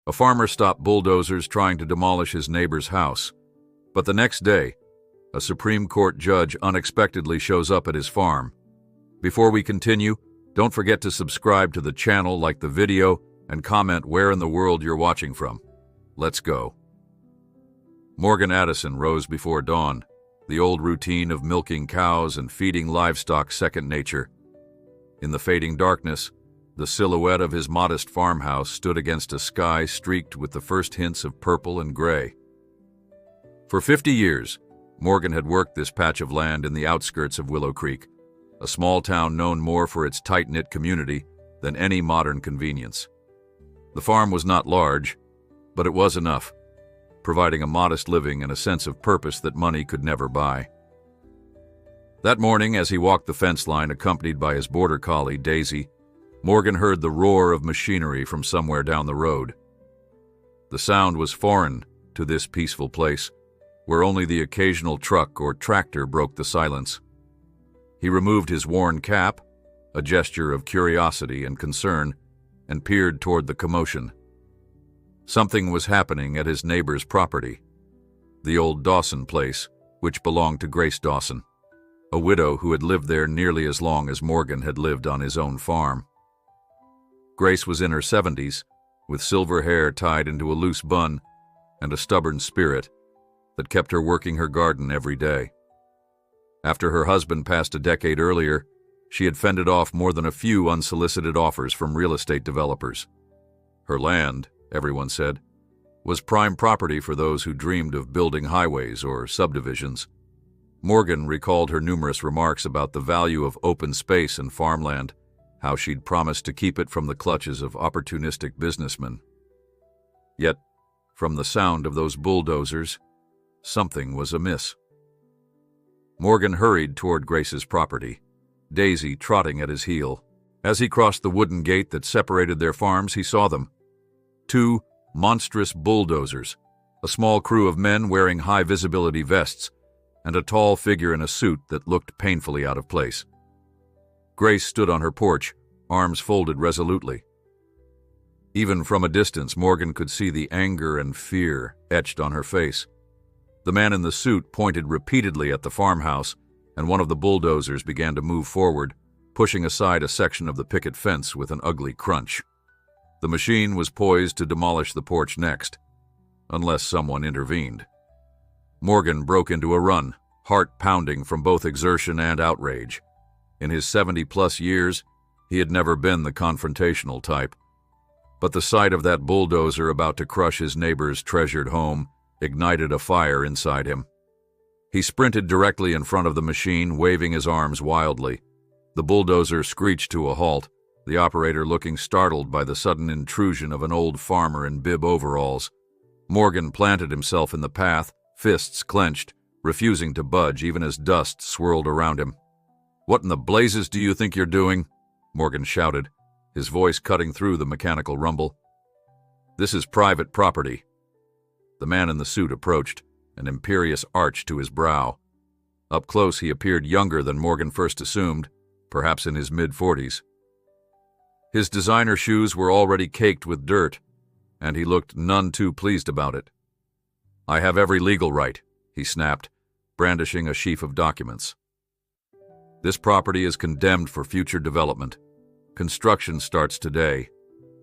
A farmer stopped bulldozers trying to demolish his neighbor's house. But the next day, a Supreme Court judge unexpectedly shows up at his farm. Before we continue, don't forget to subscribe to the channel, like the video, and comment where in the world you're watching from. Let's go. Morgan Addison rose before dawn, the old routine of milking cows and feeding livestock second nature. In the fading darkness, the silhouette of his modest farmhouse stood against a sky streaked with the first hints of purple and gray. For 50 years, Morgan had worked this patch of land in the outskirts of Willow Creek, a small town known more for its tight-knit community than any modern convenience. The farm was not large, but it was enough, providing a modest living and a sense of purpose that money could never buy. That morning, as he walked the fence line accompanied by his border collie, Daisy, Morgan heard the roar of machinery from somewhere down the road. The sound was foreign to this peaceful place, where only the occasional truck or tractor broke the silence. He removed his worn cap, a gesture of curiosity and concern, and peered toward the commotion. Something was happening at his neighbor's property, the old Dawson place, which belonged to Grace Dawson, a widow who had lived there nearly as long as Morgan had lived on his own farm. Grace was in her 70s, with silver hair tied into a loose bun and a stubborn spirit that kept her working her garden every day. After her husband passed a decade earlier, she had fended off more than a few unsolicited offers from real estate developers. Her land, everyone said, was prime property for those who dreamed of building highways or subdivisions. Morgan recalled her numerous remarks about the value of open space and farmland, how she'd promised to keep it from the clutches of opportunistic businessmen. Yet, from the sound of those bulldozers, something was amiss. Morgan hurried toward Grace's property, Daisy trotting at his heel. As he crossed the wooden gate that separated their farms, he saw them. 2 monstrous bulldozers, a small crew of men wearing high-visibility vests, and a tall figure in a suit that looked painfully out of place. Grace stood on her porch, arms folded resolutely. Even from a distance, Morgan could see the anger and fear etched on her face. The man in the suit pointed repeatedly at the farmhouse, and one of the bulldozers began to move forward, pushing aside a section of the picket fence with an ugly crunch. The machine was poised to demolish the porch next, unless someone intervened. Morgan broke into a run, heart pounding from both exertion and outrage. In his 70-plus years, he had never been the confrontational type. But the sight of that bulldozer about to crush his neighbor's treasured home ignited a fire inside him. He sprinted directly in front of the machine, waving his arms wildly. The bulldozer screeched to a halt, the operator looking startled by the sudden intrusion of an old farmer in bib overalls. Morgan planted himself in the path, fists clenched, refusing to budge even as dust swirled around him. "What in the blazes do you think you're doing?" Morgan shouted, his voice cutting through the mechanical rumble. "This is private property." The man in the suit approached, an imperious arch to his brow. Up close, he appeared younger than Morgan first assumed, perhaps in his mid-40s. His designer shoes were already caked with dirt, and he looked none too pleased about it. "I have every legal right," he snapped, brandishing a sheaf of documents. "This property is condemned for future development. Construction starts today.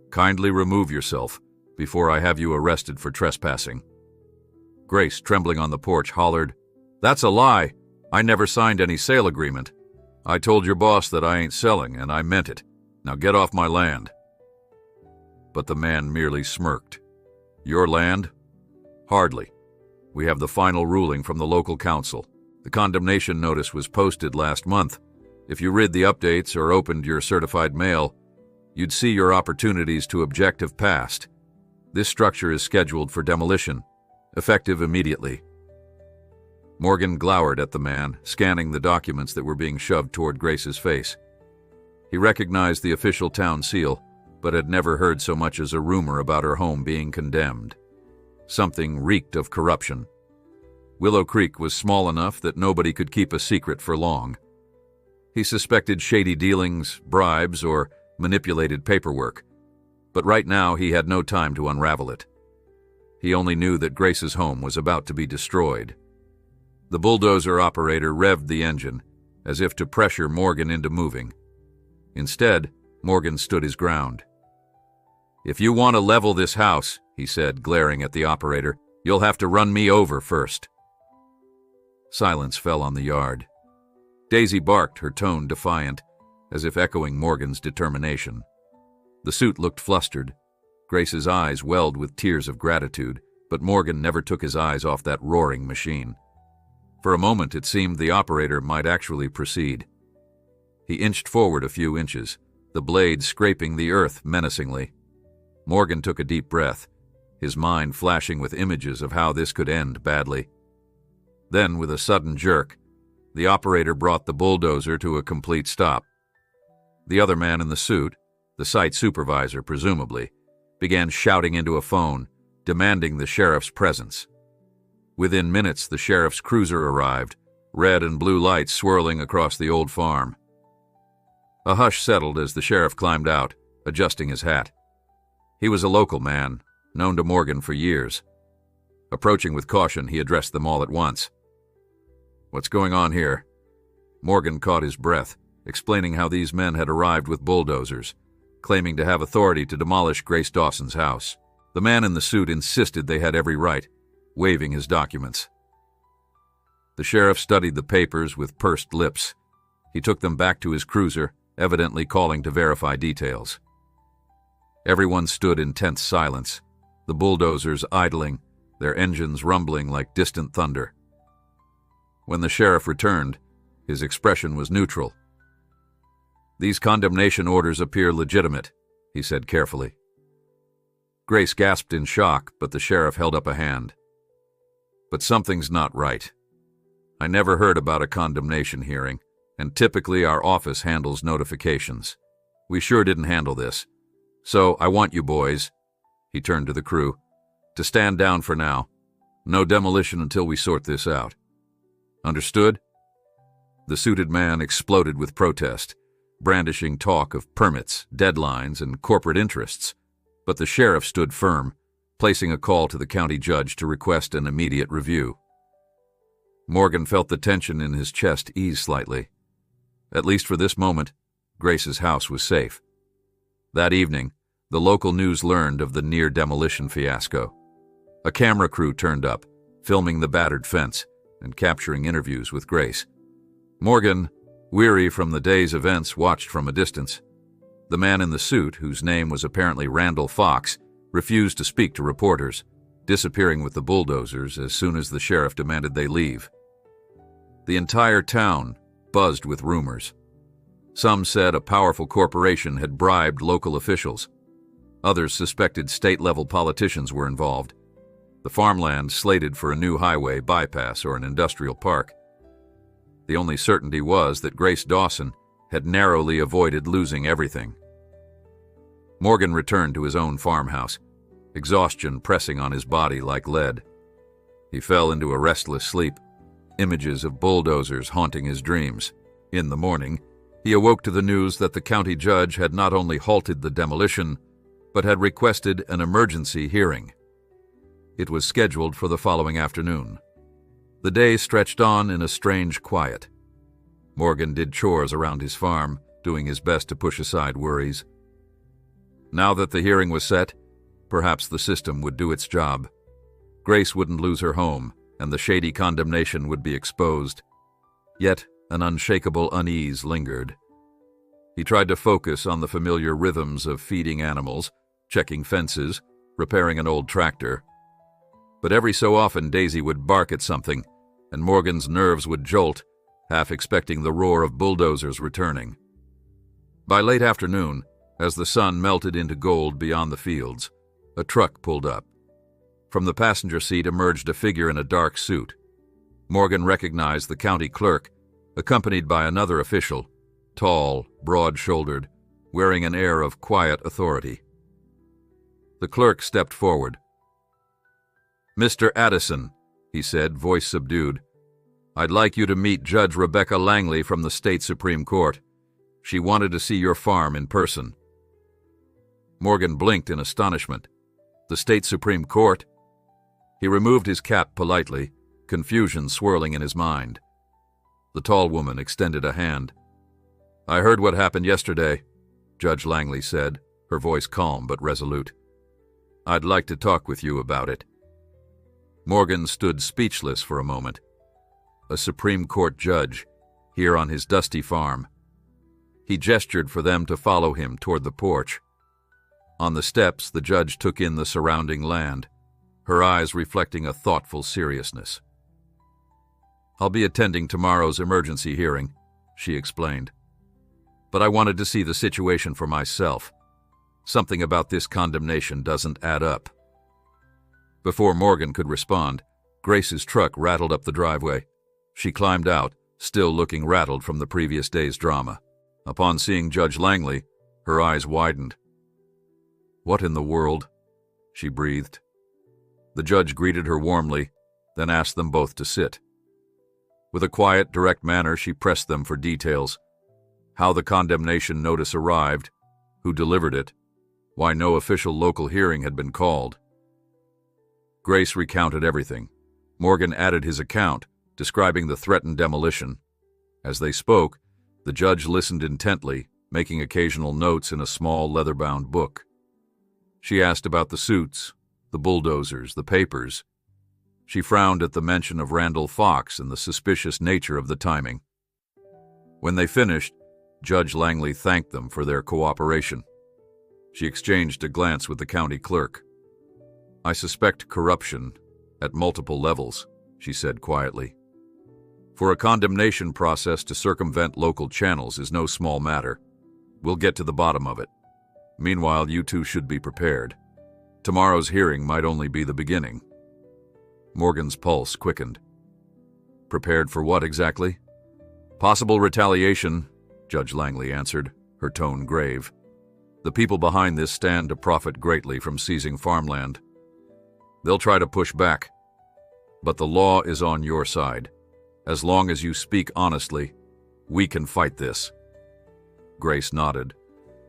Kindly remove yourself before I have you arrested for trespassing." Grace, trembling on the porch, hollered, "That's a lie. I never signed any sale agreement. I told your boss that I ain't selling, and I meant it. Now get off my land." But the man merely smirked. "Your land? Hardly. We have the final ruling from the local council. The condemnation notice was posted last month. If you read the updates or opened your certified mail, you'd see your opportunities to object have passed. This structure is scheduled for demolition, effective immediately." Morgan glowered at the man, scanning the documents that were being shoved toward Grace's face. He recognized the official town seal, but had never heard so much as a rumor about her home being condemned. Something reeked of corruption. Willow Creek was small enough that nobody could keep a secret for long. He suspected shady dealings, bribes, or manipulated paperwork. But right now he had no time to unravel it. He only knew that Grace's home was about to be destroyed. The bulldozer operator revved the engine, as if to pressure Morgan into moving. Instead, Morgan stood his ground. "If you want to level this house," he said, glaring at the operator, "you'll have to run me over first." Silence fell on the yard. Daisy barked, her tone defiant, as if echoing Morgan's determination. The suit looked flustered. Grace's eyes welled with tears of gratitude, but Morgan never took his eyes off that roaring machine. For a moment it seemed the operator might actually proceed. He inched forward a few inches, the blade scraping the earth menacingly. Morgan took a deep breath, his mind flashing with images of how this could end badly. Then, with a sudden jerk, the operator brought the bulldozer to a complete stop. The other man in the suit, the site supervisor presumably, began shouting into a phone, demanding the sheriff's presence. Within minutes, the sheriff's cruiser arrived, red and blue lights swirling across the old farm. A hush settled as the sheriff climbed out, adjusting his hat. He was a local man, known to Morgan for years. Approaching with caution, he addressed them all at once. "What's going on here?" Morgan caught his breath, explaining how these men had arrived with bulldozers, claiming to have authority to demolish Grace Dawson's house. The man in the suit insisted they had every right, waving his documents. The sheriff studied the papers with pursed lips. He took them back to his cruiser, evidently calling to verify details. Everyone stood in tense silence, the bulldozers idling, their engines rumbling like distant thunder. When the sheriff returned, his expression was neutral. "These condemnation orders appear legitimate," he said carefully. Grace gasped in shock, but the sheriff held up a hand. "But something's not right. I never heard about a condemnation hearing, and typically our office handles notifications. We sure didn't handle this. So I want you boys," he turned to the crew, "to stand down for now. No demolition until we sort this out. Understood?" The suited man exploded with protest, brandishing talk of permits, deadlines, and corporate interests, but the sheriff stood firm, placing a call to the county judge to request an immediate review. Morgan felt the tension in his chest ease slightly. At least for this moment, Grace's house was safe. That evening, the local news learned of the near demolition fiasco. A camera crew turned up, filming the battered fence and capturing interviews with Grace. Morgan, weary from the day's events, watched from a distance. The man in the suit, whose name was apparently Randall Fox, refused to speak to reporters, disappearing with the bulldozers as soon as the sheriff demanded they leave. The entire town buzzed with rumors. Some said a powerful corporation had bribed local officials. Others suspected state-level politicians were involved. The farmland slated for a new highway bypass or an industrial park. The only certainty was that Grace Dawson had narrowly avoided losing everything. Morgan returned to his own farmhouse, exhaustion pressing on his body like lead. He fell into a restless sleep, images of bulldozers haunting his dreams. In the morning, he awoke to the news that the county judge had not only halted the demolition, but had requested an emergency hearing. It was scheduled for the following afternoon. The day stretched on in a strange quiet. Morgan did chores around his farm, doing his best to push aside worries. Now that the hearing was set, perhaps the system would do its job. Grace wouldn't lose her home, and the shady condemnation would be exposed. Yet, an unshakable unease lingered. He tried to focus on the familiar rhythms of feeding animals, checking fences, repairing an old tractor. But every so often Daisy would bark at something, and Morgan's nerves would jolt, half expecting the roar of bulldozers returning. By late afternoon, as the sun melted into gold beyond the fields, a truck pulled up. From the passenger seat emerged a figure in a dark suit. Morgan recognized the county clerk, accompanied by another official, tall, broad-shouldered, wearing an air of quiet authority. The clerk stepped forward. "Mr. Addison," he said, voice subdued, "I'd like you to meet Judge Rebecca Langley from the State Supreme Court. She wanted to see your farm in person." Morgan blinked in astonishment. The state Supreme Court? He removed his cap politely, confusion swirling in his mind. The tall woman extended a hand. "I heard what happened yesterday," Judge Langley said, her voice calm but resolute. "I'd like to talk with you about it." Morgan stood speechless for a moment. A Supreme Court judge, here on his dusty farm. He gestured for them to follow him toward the porch. On the steps, the judge took in the surrounding land, her eyes reflecting a thoughtful seriousness. "I'll be attending tomorrow's emergency hearing," she explained. "But I wanted to see the situation for myself. Something about this condemnation doesn't add up." Before Morgan could respond, Grace's truck rattled up the driveway. She climbed out, still looking rattled from the previous day's drama. Upon seeing Judge Langley, her eyes widened. "What in the world?" she breathed. The judge greeted her warmly, then asked them both to sit. With a quiet, direct manner, she pressed them for details. How the condemnation notice arrived, who delivered it, why no official local hearing had been called. Grace recounted everything. Morgan added his account, describing the threatened demolition. As they spoke, the judge listened intently, making occasional notes in a small leather-bound book. She asked about the suits, the bulldozers, the papers. She frowned at the mention of Randall Fox and the suspicious nature of the timing. When they finished, Judge Langley thanked them for their cooperation. She exchanged a glance with the county clerk. "I suspect corruption at multiple levels," she said quietly. "For a condemnation process to circumvent local channels is no small matter. We'll get to the bottom of it. Meanwhile, you two should be prepared. Tomorrow's hearing might only be the beginning." Morgan's pulse quickened. "Prepared for what exactly?" "Possible retaliation," Judge Langley answered, her tone grave. "The people behind this stand to profit greatly from seizing farmland. They'll try to push back. But the law is on your side. As long as you speak honestly, we can fight this." Grace nodded,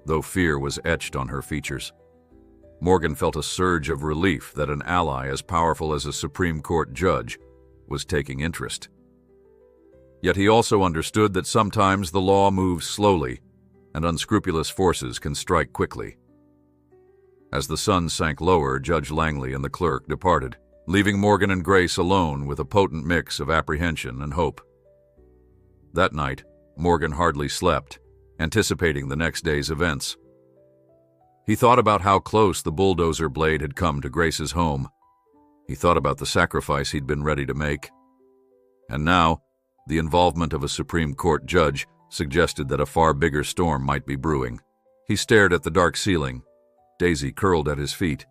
though fear was etched on her features. Morgan felt a surge of relief that an ally as powerful as a Supreme Court judge was taking interest. Yet he also understood that sometimes the law moves slowly, and unscrupulous forces can strike quickly. As the sun sank lower, Judge Langley and the clerk departed, leaving Morgan and Grace alone with a potent mix of apprehension and hope. That night, Morgan hardly slept, anticipating the next day's events. He thought about how close the bulldozer blade had come to Grace's home. He thought about the sacrifice he'd been ready to make. And now, the involvement of a Supreme Court judge suggested that a far bigger storm might be brewing. He stared at the dark ceiling, Daisy curled at his feet,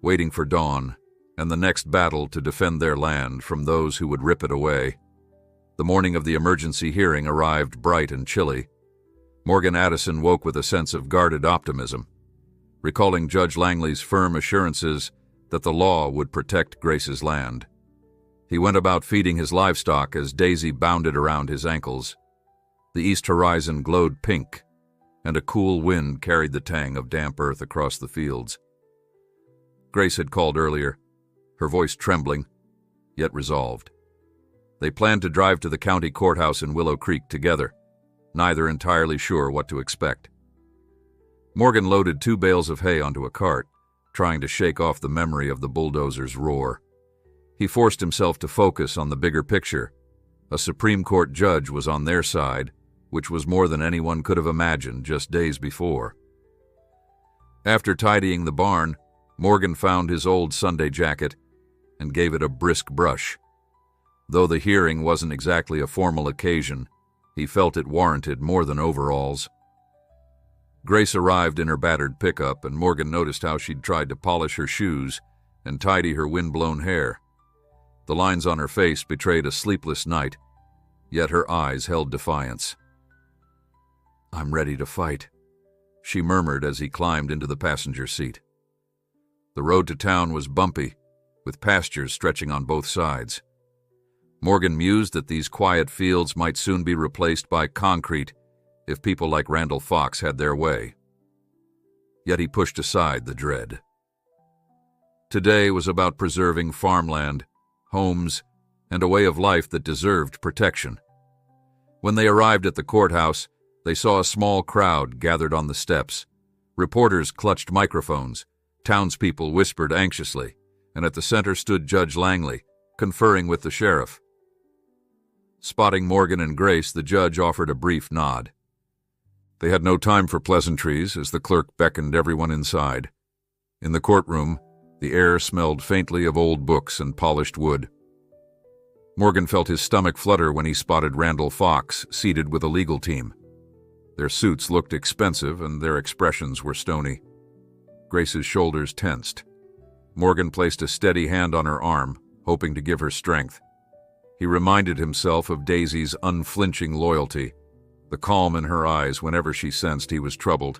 waiting for dawn and the next battle to defend their land from those who would rip it away. The morning of the emergency hearing arrived bright and chilly. Morgan Addison woke with a sense of guarded optimism, recalling Judge Langley's firm assurances that the law would protect Grace's land. He went about feeding his livestock as Daisy bounded around his ankles. The east horizon glowed pink, and a cool wind carried the tang of damp earth across the fields. Grace had called earlier, her voice trembling, yet resolved. They planned to drive to the county courthouse in Willow Creek together, neither entirely sure what to expect. Morgan loaded 2 bales of hay onto a cart, trying to shake off the memory of the bulldozer's roar. He forced himself to focus on the bigger picture. A Supreme Court judge was on their side, which was more than anyone could have imagined just days before. After tidying the barn, Morgan found his old Sunday jacket and gave it a brisk brush. Though the hearing wasn't exactly a formal occasion, he felt it warranted more than overalls. Grace arrived in her battered pickup, and Morgan noticed how she'd tried to polish her shoes and tidy her wind-blown hair. The lines on her face betrayed a sleepless night, yet her eyes held defiance. "I'm ready to fight," she murmured as he climbed into the passenger seat. The road to town was bumpy, with pastures stretching on both sides. Morgan mused that these quiet fields might soon be replaced by concrete if people like Randall Fox had their way. yet he pushed aside the dread. Today was about preserving farmland, homes, and a way of life that deserved protection. When they arrived at the courthouse, they saw a small crowd gathered on the steps. Reporters clutched microphones, townspeople whispered anxiously, and at the center stood Judge Langley, conferring with the sheriff. Spotting Morgan and Grace, the judge offered a brief nod. They had no time for pleasantries as the clerk beckoned everyone inside. In the courtroom, the air smelled faintly of old books and polished wood. Morgan felt his stomach flutter when he spotted Randall Fox seated with a legal team. Their suits looked expensive and their expressions were stony. Grace's shoulders tensed. Morgan placed a steady hand on her arm, hoping to give her strength. He reminded himself of Daisy's unflinching loyalty, the calm in her eyes whenever she sensed he was troubled.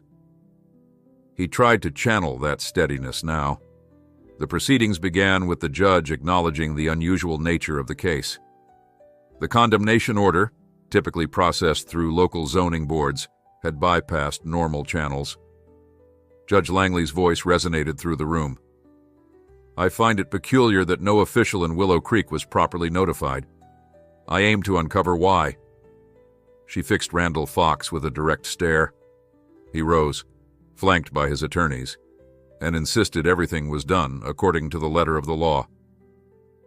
He tried to channel that steadiness now. The proceedings began with the judge acknowledging the unusual nature of the case. The condemnation order, typically processed through local zoning boards, had bypassed normal channels. Judge Langley's voice resonated through the room. "I find it peculiar that no official in Willow Creek was properly notified. I aim to uncover why." She fixed Randall Fox with a direct stare. He rose, flanked by his attorneys, and insisted everything was done according to the letter of the law.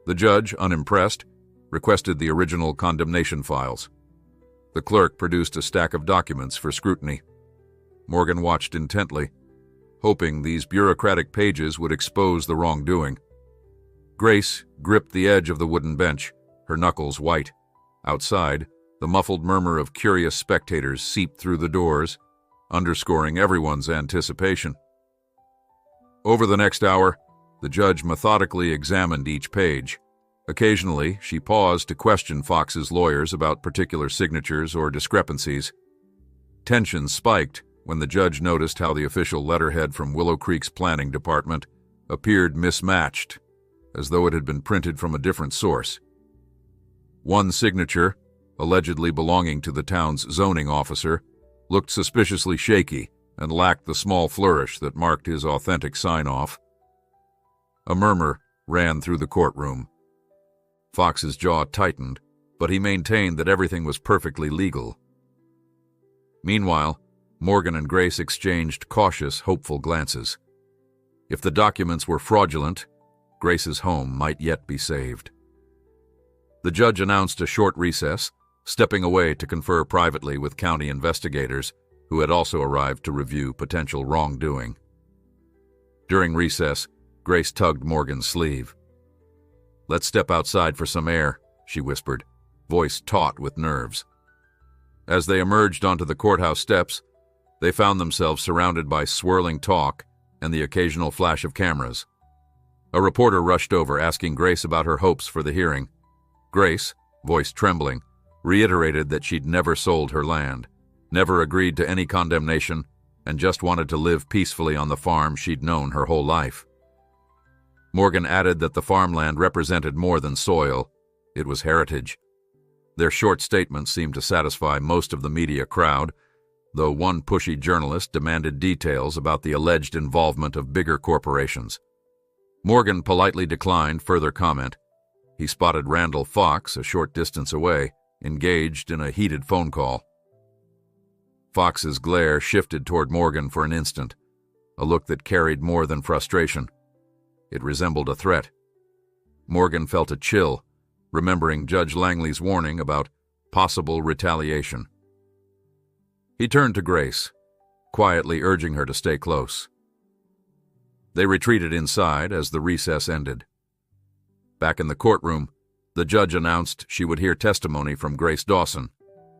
The judge, unimpressed, requested the original condemnation files. The clerk produced a stack of documents for scrutiny. Morgan watched intently, hoping these bureaucratic pages would expose the wrongdoing. Grace gripped the edge of the wooden bench, her knuckles white. Outside, the muffled murmur of curious spectators seeped through the doors, underscoring everyone's anticipation. Over the next hour, the judge methodically examined each page. Occasionally, she paused to question Fox's lawyers about particular signatures or discrepancies. Tension spiked when the judge noticed how the official letterhead from Willow Creek's planning department appeared mismatched, as though it had been printed from a different source. One signature, allegedly belonging to the town's zoning officer, looked suspiciously shaky and lacked the small flourish that marked his authentic sign-off. A murmur ran through the courtroom. Fox's jaw tightened, but he maintained that everything was perfectly legal. Meanwhile, Morgan and Grace exchanged cautious, hopeful glances. If the documents were fraudulent, Grace's home might yet be saved. The judge announced a short recess, stepping away to confer privately with county investigators, who had also arrived to review potential wrongdoing. During recess, Grace tugged Morgan's sleeve. "Let's step outside for some air," she whispered, voice taut with nerves. As they emerged onto the courthouse steps, they found themselves surrounded by swirling talk and the occasional flash of cameras. A reporter rushed over, asking Grace about her hopes for the hearing. Grace, voice trembling, reiterated that she'd never sold her land, never agreed to any condemnation, and just wanted to live peacefully on the farm she'd known her whole life. Morgan added that the farmland represented more than soil. It was heritage. Their short statements seemed to satisfy most of the media crowd, though one pushy journalist demanded details about the alleged involvement of bigger corporations. Morgan politely declined further comment. He spotted Randall Fox a short distance away, engaged in a heated phone call. Fox's glare shifted toward Morgan for an instant, a look that carried more than frustration. It resembled a threat. Morgan felt a chill, remembering Judge Langley's warning about possible retaliation. He turned to Grace, quietly urging her to stay close. They retreated inside as the recess ended. Back in the courtroom, the judge announced she would hear testimony from Grace Dawson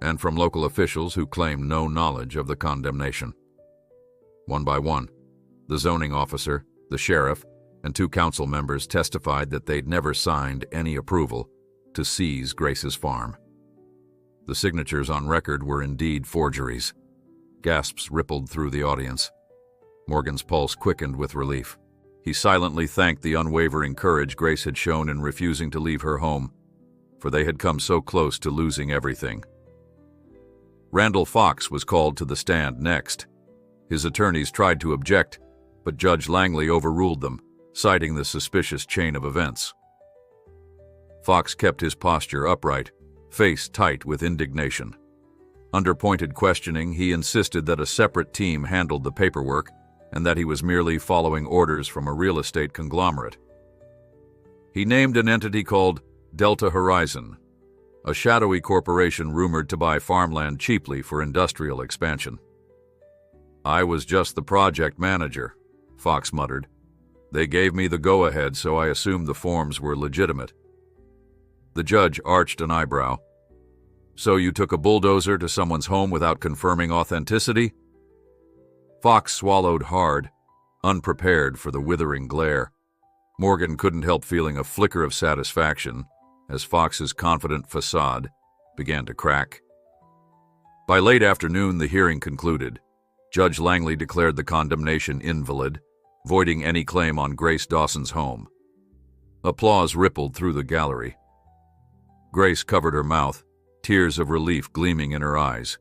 and from local officials who claimed no knowledge of the condemnation. One by one, the zoning officer, the sheriff, and 2 council members testified that they'd never signed any approval to seize Grace's farm. The signatures on record were indeed forgeries. Gasps rippled through the audience. Morgan's pulse quickened with relief. He silently thanked the unwavering courage Grace had shown in refusing to leave her home, for they had come so close to losing everything. Randall Fox was called to the stand next. His attorneys tried to object, but Judge Langley overruled them, citing the suspicious chain of events. Fox kept his posture upright, face tight with indignation. Under pointed questioning, he insisted that a separate team handled the paperwork and that he was merely following orders from a real estate conglomerate. He named an entity called Delta Horizon, a shadowy corporation rumored to buy farmland cheaply for industrial expansion. "I was just the project manager," Fox muttered. "They gave me the go-ahead, so I assumed the forms were legitimate." The judge arched an eyebrow. "So you took a bulldozer to someone's home without confirming authenticity?" Fox swallowed hard, unprepared for the withering glare. Morgan couldn't help feeling a flicker of satisfaction as Fox's confident facade began to crack. By late afternoon, the hearing concluded. Judge Langley declared the condemnation invalid, voiding any claim on Grace Dawson's home. Applause rippled through the gallery. Grace covered her mouth, tears of relief gleaming in her eyes.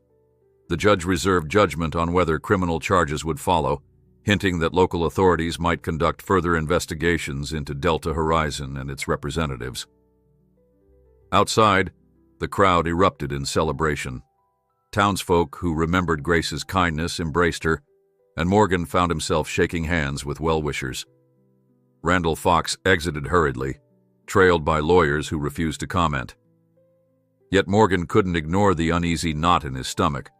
The judge reserved judgment on whether criminal charges would follow, hinting that local authorities might conduct further investigations into Delta Horizon and its representatives. Outside, the crowd erupted in celebration. Townsfolk who remembered Grace's kindness embraced her, and Morgan found himself shaking hands with well-wishers. Randall Fox exited hurriedly, trailed by lawyers who refused to comment. Yet Morgan couldn't ignore the uneasy knot in his stomach.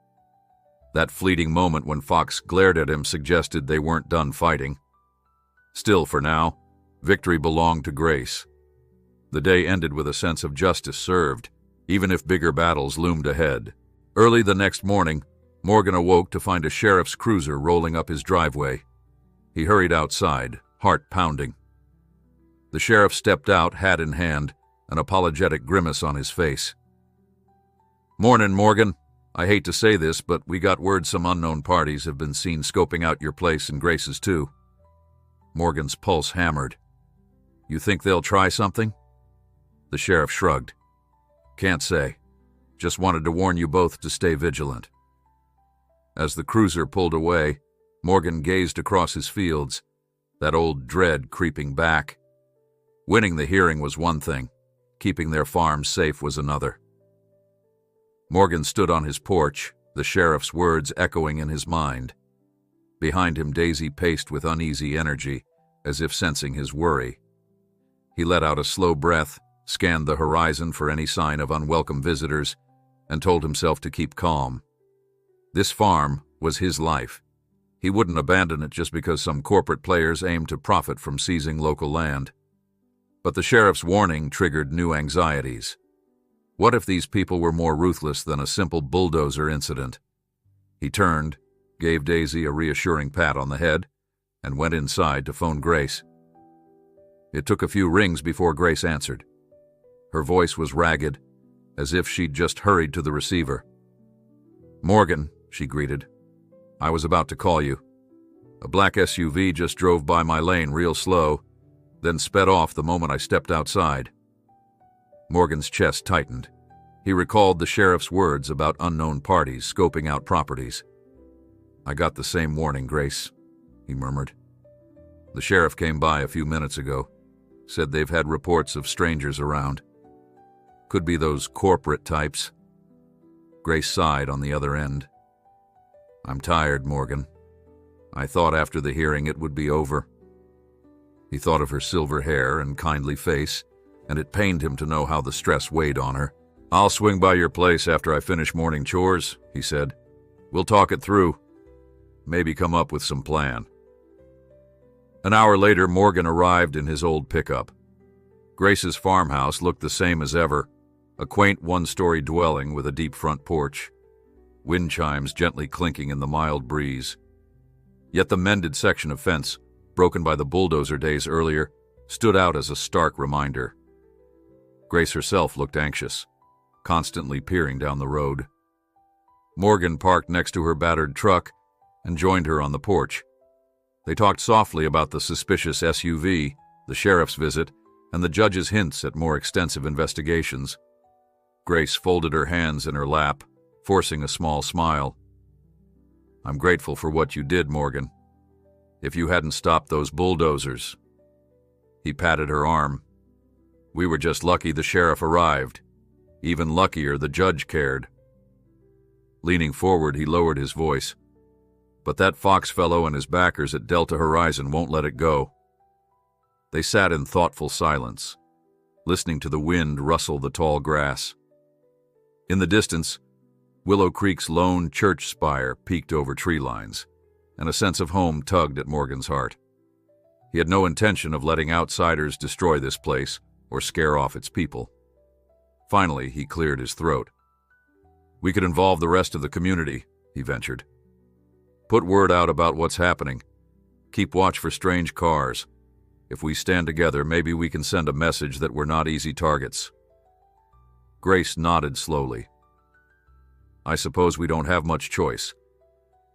That fleeting moment when Fox glared at him suggested they weren't done fighting. Still, for now, victory belonged to Grace. The day ended with a sense of justice served, even if bigger battles loomed ahead. Early the next morning, Morgan awoke to find a sheriff's cruiser rolling up his driveway. He hurried outside, heart pounding. The sheriff stepped out, hat in hand, an apologetic grimace on his face. "Mornin', Morgan. I hate to say this, but we got word some unknown parties have been seen scoping out your place and Grace's too." Morgan's pulse hammered. "You think they'll try something?" The sheriff shrugged. "Can't say. Just wanted to warn you both to stay vigilant." As the cruiser pulled away, Morgan gazed across his fields, that old dread creeping back. Winning the hearing was one thing, keeping their farm safe was another. Morgan stood on his porch, the sheriff's words echoing in his mind. Behind him, Daisy paced with uneasy energy, as if sensing his worry. He let out a slow breath, scanned the horizon for any sign of unwelcome visitors, and told himself to keep calm. This farm was his life. He wouldn't abandon it just because some corporate players aimed to profit from seizing local land. But the sheriff's warning triggered new anxieties. What if these people were more ruthless than a simple bulldozer incident? He turned, gave Daisy a reassuring pat on the head, and went inside to phone Grace. It took a few rings before Grace answered. Her voice was ragged, as if she'd just hurried to the receiver. "Morgan," she greeted. "I was about to call you. A black SUV just drove by my lane real slow, then sped off the moment I stepped outside." Morgan's chest tightened. He recalled the sheriff's words about unknown parties scoping out properties. "I got the same warning, Grace," he murmured. "The sheriff came by a few minutes ago. Said they've had reports of strangers around. Could be those corporate types." Grace sighed on the other end. "I'm tired, Morgan. I thought after the hearing it would be over." He thought of her silver hair and kindly face, and it pained him to know how the stress weighed on her. "I'll swing by your place after I finish morning chores," he said. "We'll talk it through. Maybe come up with some plan." An hour later, Morgan arrived in his old pickup. Grace's farmhouse looked the same as ever, a quaint one-story dwelling with a deep front porch, wind chimes gently clinking in the mild breeze. Yet the mended section of fence, broken by the bulldozer days earlier, stood out as a stark reminder. Grace herself looked anxious, constantly peering down the road. Morgan parked next to her battered truck and joined her on the porch. They talked softly about the suspicious SUV, the sheriff's visit, and the judge's hints at more extensive investigations. Grace folded her hands in her lap, forcing a small smile. I'm grateful for what you did, Morgan. If you hadn't stopped those bulldozers. He patted her arm. We were just lucky the sheriff arrived. Even luckier the judge cared. Leaning forward, he lowered his voice. But that Fox fellow and his backers at Delta Horizon won't let it go. They sat in thoughtful silence, listening to the wind rustle the tall grass. In the distance, Willow Creek's lone church spire peeked over tree lines, and a sense of home tugged at Morgan's heart. He had no intention of letting outsiders destroy this place or scare off its people. Finally, he cleared his throat. We could involve the rest of the community, he ventured. Put word out about what's happening. Keep watch for strange cars. If we stand together, maybe we can send a message that we're not easy targets. Grace nodded slowly. I suppose we don't have much choice.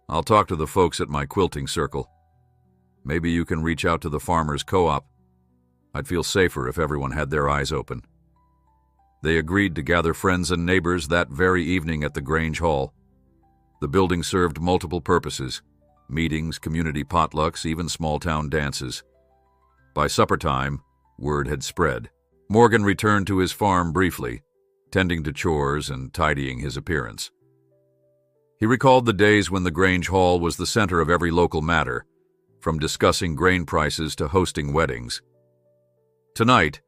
I'll talk to the folks at my quilting circle. Maybe you can reach out to the farmers' co-op. I'd feel safer if everyone had their eyes open. They agreed to gather friends and neighbors that very evening at the Grange Hall. The building served multiple purposes: meetings, community potlucks, even small-town dances. By supper time, word had spread. Morgan returned to his farm briefly, tending to chores and tidying his appearance. He recalled the days when the Grange Hall was the center of every local matter, from discussing grain prices to hosting weddings. Tonight,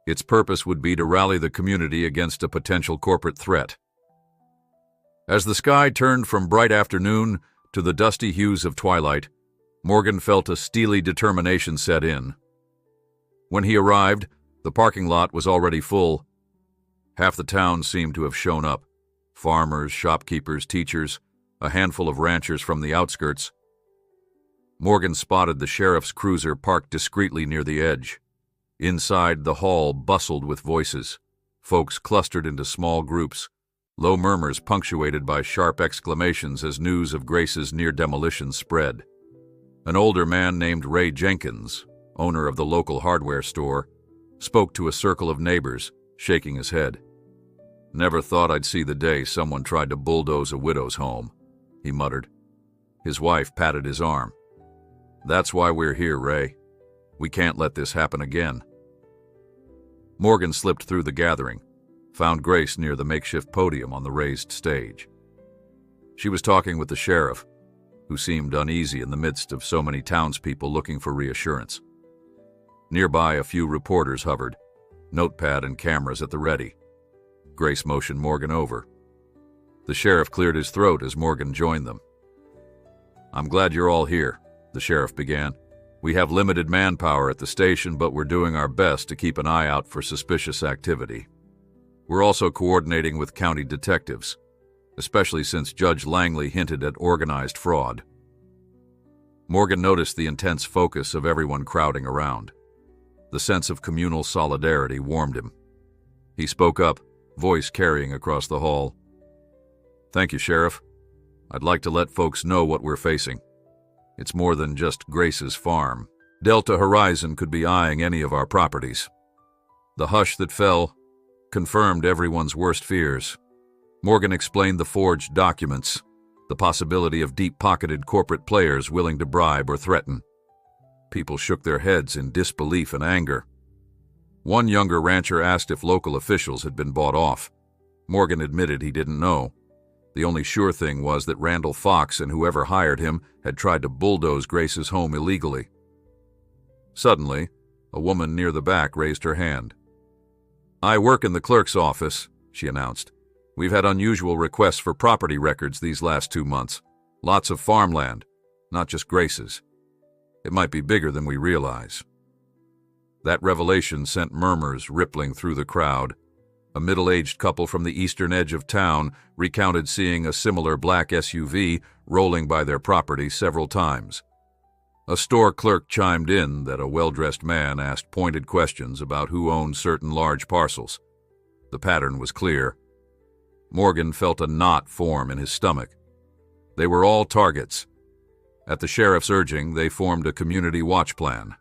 its purpose would be to rally the community against a potential corporate threat. As the sky turned from bright afternoon to the dusty hues of twilight, Morgan felt a steely determination set in. When he arrived, the parking lot was already full. Half the town seemed to have shown up: farmers, shopkeepers, teachers, a handful of ranchers from the outskirts. Morgan spotted the sheriff's cruiser parked discreetly near the edge. Inside, the hall bustled with voices. Folks clustered into small groups, low murmurs punctuated by sharp exclamations as news of Grace's near demolition spread. An older man named Ray Jenkins, owner of the local hardware store, spoke to a circle of neighbors, shaking his head. Never thought I'd see the day someone tried to bulldoze a widow's home, he muttered. His wife patted his arm. That's why we're here, Ray. We can't let this happen again. Morgan slipped through the gathering, found Grace near the makeshift podium on the raised stage. She was talking with the sheriff, who seemed uneasy in the midst of so many townspeople looking for reassurance. Nearby, a few reporters hovered, notepad and cameras at the ready. Grace motioned Morgan over. The sheriff cleared his throat as Morgan joined them. I'm glad you're all here, the sheriff began. We have limited manpower at the station, but we're doing our best to keep an eye out for suspicious activity. We're also coordinating with county detectives, especially since Judge Langley hinted at organized fraud. Morgan noticed the intense focus of everyone crowding around. The sense of communal solidarity warmed him. He spoke up, voice carrying across the hall. Thank you, Sheriff. I'd like to let folks know what we're facing. It's more than just Grace's farm. Delta Horizon could be eyeing any of our properties. The hush that fell confirmed everyone's worst fears. Morgan explained the forged documents, the possibility of deep-pocketed corporate players willing to bribe or threaten. People shook their heads in disbelief and anger. One younger rancher asked if local officials had been bought off. Morgan admitted he didn't know. The only sure thing was that Randall Fox and whoever hired him had tried to bulldoze Grace's home illegally. Suddenly, a woman near the back raised her hand. I work in the clerk's office, she announced. We've had unusual requests for property records these last 2 months. Lots of farmland, not just Grace's. It might be bigger than we realize. That revelation sent murmurs rippling through the crowd. A middle-aged couple from the eastern edge of town recounted seeing a similar black SUV rolling by their property several times. A store clerk chimed in that a well-dressed man asked pointed questions about who owned certain large parcels. The pattern was clear. Morgan felt a knot form in his stomach. They were all targets. At the sheriff's urging, they formed a community watch plan.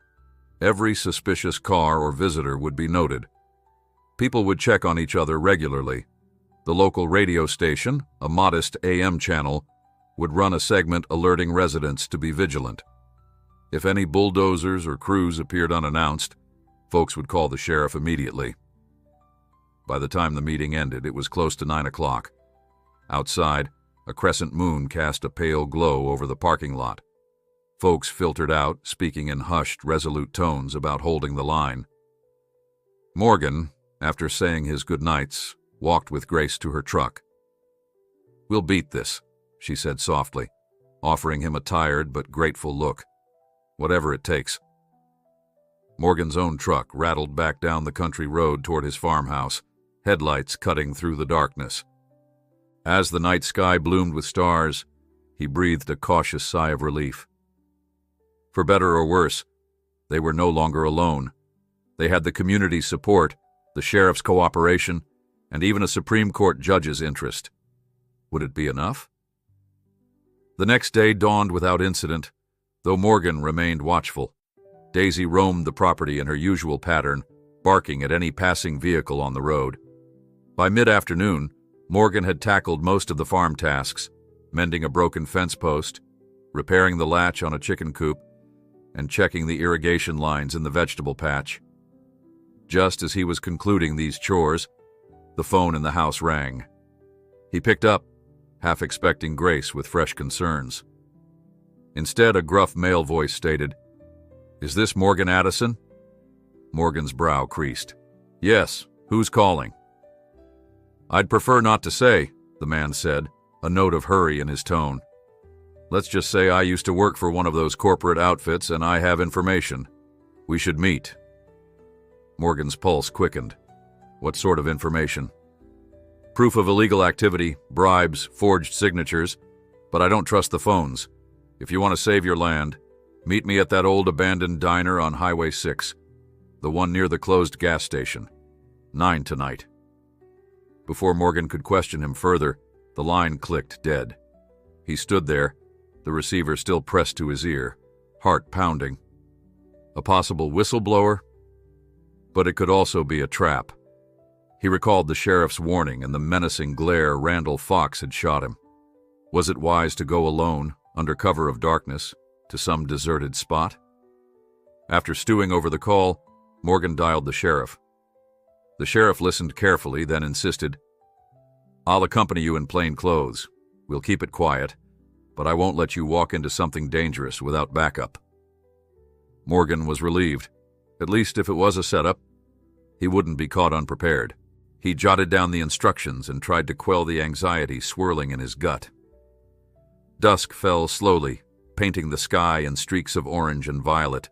Every suspicious car or visitor would be noted. People would check on each other regularly. The local radio station, a modest AM channel, would run a segment alerting residents to be vigilant. If any bulldozers or crews appeared unannounced, folks would call the sheriff immediately. By the time the meeting ended, it was close to 9 o'clock. Outside, a crescent moon cast a pale glow over the parking lot. Folks filtered out, speaking in hushed, resolute tones about holding the line. Morgan, after saying his goodnights, walked with Grace to her truck. "We'll beat this," she said softly, offering him a tired but grateful look. "Whatever it takes." Morgan's own truck rattled back down the country road toward his farmhouse, headlights cutting through the darkness. As the night sky bloomed with stars, he breathed a cautious sigh of relief. For better or worse, they were no longer alone. They had the community's support, the sheriff's cooperation, and even a Supreme Court judge's interest. Would it be enough? The next day dawned without incident, though Morgan remained watchful. Daisy roamed the property in her usual pattern, barking at any passing vehicle on the road. By mid-afternoon, Morgan had tackled most of the farm tasks, mending a broken fence post, repairing the latch on a chicken coop, and checking the irrigation lines in the vegetable patch. Just as he was concluding these chores, the phone in the house rang. He picked up, half expecting Grace with fresh concerns. Instead, a gruff male voice stated, "Is this Morgan Addison?" Morgan's brow creased. "Yes, who's calling?" "I'd prefer not to say," the man said, a note of hurry in his tone. "Let's just say I used to work for one of those corporate outfits and I have information. We should meet." Morgan's pulse quickened. What sort of information? "Proof of illegal activity, bribes, forged signatures, but I don't trust the phones. If you want to save your land, meet me at that old abandoned diner on Highway 6, the one near the closed gas station. 9 tonight. Before Morgan could question him further, the line clicked dead. He stood there, the receiver still pressed to his ear, heart pounding. A possible whistleblower? But it could also be a trap. He recalled the sheriff's warning and the menacing glare Randall Fox had shot him. Was it wise to go alone, under cover of darkness, to some deserted spot? After stewing over the call, Morgan dialed the sheriff. The sheriff listened carefully, then insisted, "I'll accompany you in plain clothes. We'll keep it quiet, but I won't let you walk into something dangerous without backup." Morgan was relieved. At least if it was a setup, he wouldn't be caught unprepared. He jotted down the instructions and tried to quell the anxiety swirling in his gut. Dusk fell slowly, painting the sky in streaks of orange and violet.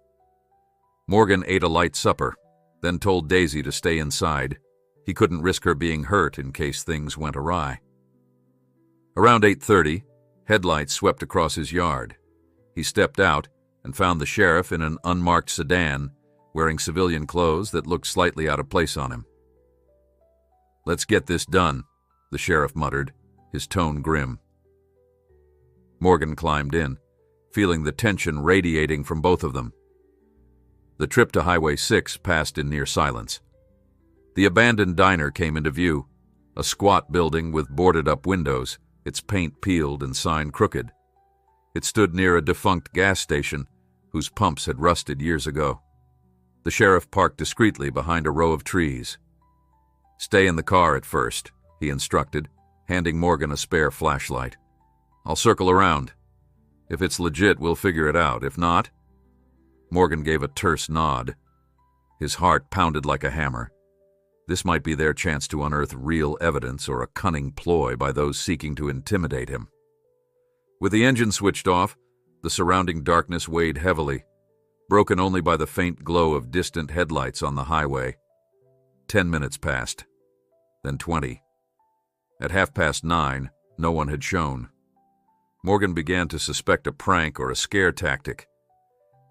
Morgan ate a light supper, then told Daisy to stay inside. He couldn't risk her being hurt in case things went awry. Around 8:30, headlights swept across his yard. He stepped out and found the sheriff in an unmarked sedan, wearing civilian clothes that looked slightly out of place on him. "Let's get this done," the sheriff muttered, his tone grim. Morgan climbed in, feeling the tension radiating from both of them. The trip to Highway 6 passed in near silence. The abandoned diner came into view, a squat building with boarded-up windows, its paint peeled and sign crooked. It stood near a defunct gas station whose pumps had rusted years ago. The sheriff parked discreetly behind a row of trees. "Stay in the car at first," he instructed, handing Morgan a spare flashlight. "I'll circle around. If it's legit, we'll figure it out. If not..." Morgan gave a terse nod. His heart pounded like a hammer. This might be their chance to unearth real evidence or a cunning ploy by those seeking to intimidate him. With the engine switched off, the surrounding darkness weighed heavily, broken only by the faint glow of distant headlights on the highway. 10 minutes passed, then 20. At 9:30, no one had shown. Morgan began to suspect a prank or a scare tactic.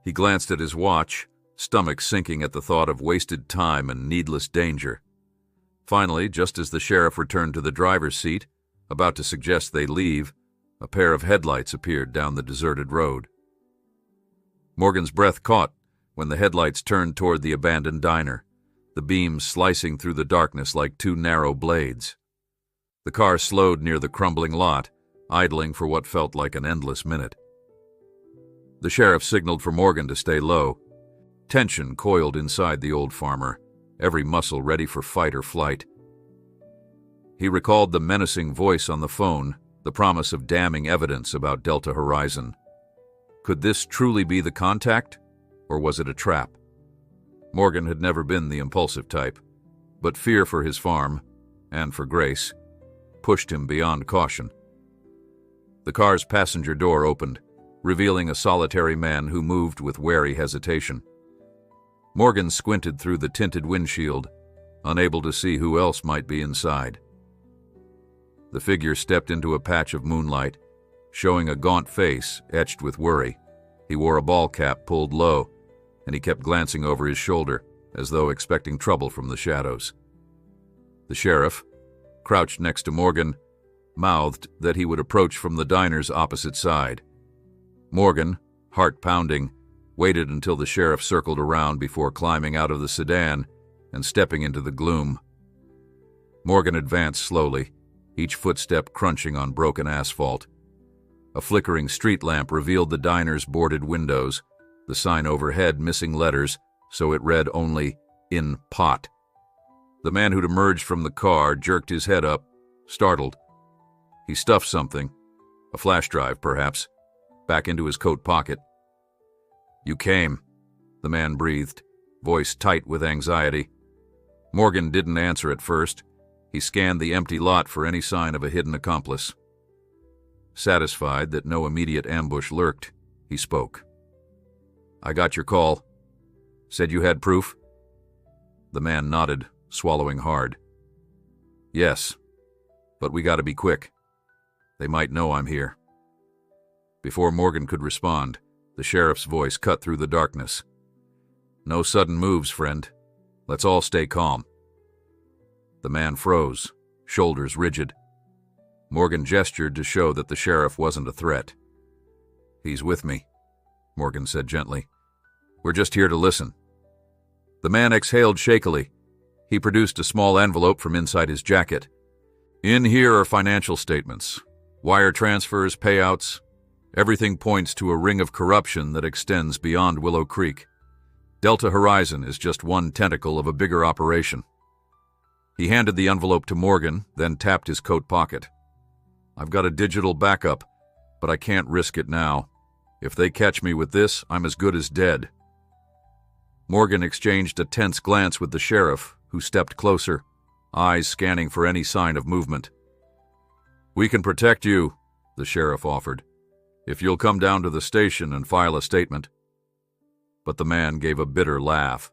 He glanced at his watch, stomach sinking at the thought of wasted time and needless danger. Finally, just as the sheriff returned to the driver's seat, about to suggest they leave, a pair of headlights appeared down the deserted road. Morgan's breath caught when the headlights turned toward the abandoned diner, the beams slicing through the darkness like two narrow blades. The car slowed near the crumbling lot, idling for what felt like an endless minute. The sheriff signaled for Morgan to stay low. Tension coiled inside the old farmer, every muscle ready for fight or flight. He recalled the menacing voice on the phone, the promise of damning evidence about Delta Horizon. Could this truly be the contact, or was it a trap? Morgan had never been the impulsive type, but fear for his farm, and for Grace, pushed him beyond caution. The car's passenger door opened, revealing a solitary man who moved with wary hesitation. Morgan squinted through the tinted windshield, unable to see who else might be inside. The figure stepped into a patch of moonlight, showing a gaunt face etched with worry. He wore a ball cap pulled low, and he kept glancing over his shoulder, as though expecting trouble from the shadows. The sheriff, crouched next to Morgan, mouthed that he would approach from the diner's opposite side. Morgan, heart pounding, waited until the sheriff circled around before climbing out of the sedan and stepping into the gloom. Morgan advanced slowly, each footstep crunching on broken asphalt. A flickering street lamp revealed the diner's boarded windows, the sign overhead missing letters, so it read only, "In pot." The man who'd emerged from the car jerked his head up, startled. He stuffed something, a flash drive perhaps, back into his coat pocket. "You came," the man breathed, voice tight with anxiety. Morgan didn't answer at first. He scanned the empty lot for any sign of a hidden accomplice. Satisfied that no immediate ambush lurked, he spoke. "I got your call. Said you had proof?" The man nodded, swallowing hard. "Yes, but we gotta be quick. They might know I'm here." Before Morgan could respond, the sheriff's voice cut through the darkness. "No sudden moves, friend. Let's all stay calm." The man froze, shoulders rigid. Morgan gestured to show that the sheriff wasn't a threat. "He's with me," Morgan said gently. "We're just here to listen." The man exhaled shakily. He produced a small envelope from inside his jacket. "In here are financial statements, wire transfers, payouts. Everything points to a ring of corruption that extends beyond Willow Creek. Delta Horizon is just one tentacle of a bigger operation." He handed the envelope to Morgan, then tapped his coat pocket. "I've got a digital backup, but I can't risk it now. If they catch me with this, I'm as good as dead." Morgan exchanged a tense glance with the sheriff, who stepped closer, eyes scanning for any sign of movement. "We can protect you," the sheriff offered, "if you'll come down to the station and file a statement." But the man gave a bitter laugh.